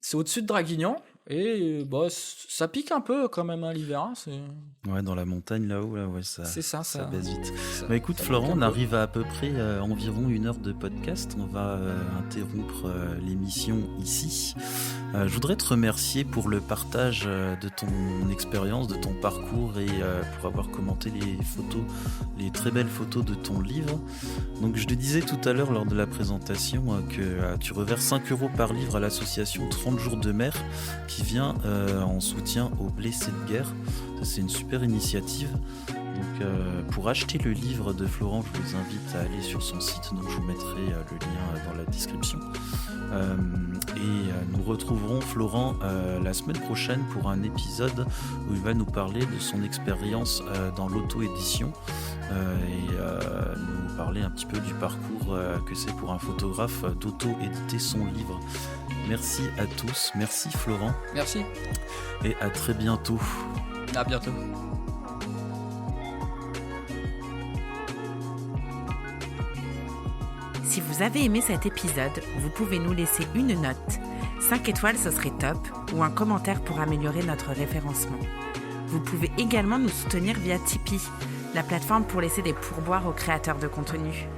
C'est au-dessus de Draguignan. Et ça pique un peu quand même, hein, l'hiver. Hein, ouais, dans la montagne là-haut, ça baisse vite. Écoute, Florent, on arrive à peu près environ 1 heure de podcast. On va interrompre l'émission ici. Je voudrais te remercier pour le partage de ton expérience, de ton parcours et pour avoir commenté les très belles photos de ton livre. Donc je te disais tout à l'heure lors de la présentation que tu reverses 5 € par livre à l'association 30 jours de mer qui vient en soutien aux blessés de guerre. Ça, c'est une super initiative. Donc pour acheter le livre de Florent, je vous invite à aller sur son site, donc je vous mettrai le lien dans la description. Et nous retrouverons Florent la semaine prochaine pour un épisode où il va nous parler de son expérience dans l'auto-édition et nous parler un petit peu du parcours que c'est pour un photographe d'auto-éditer son livre. Merci à tous, merci Florent. Merci. Et à très bientôt. À bientôt. Si vous avez aimé cet épisode, vous pouvez nous laisser une note. 5 étoiles, ce serait top, ou un commentaire pour améliorer notre référencement. Vous pouvez également nous soutenir via Tipeee, la plateforme pour laisser des pourboires aux créateurs de contenu.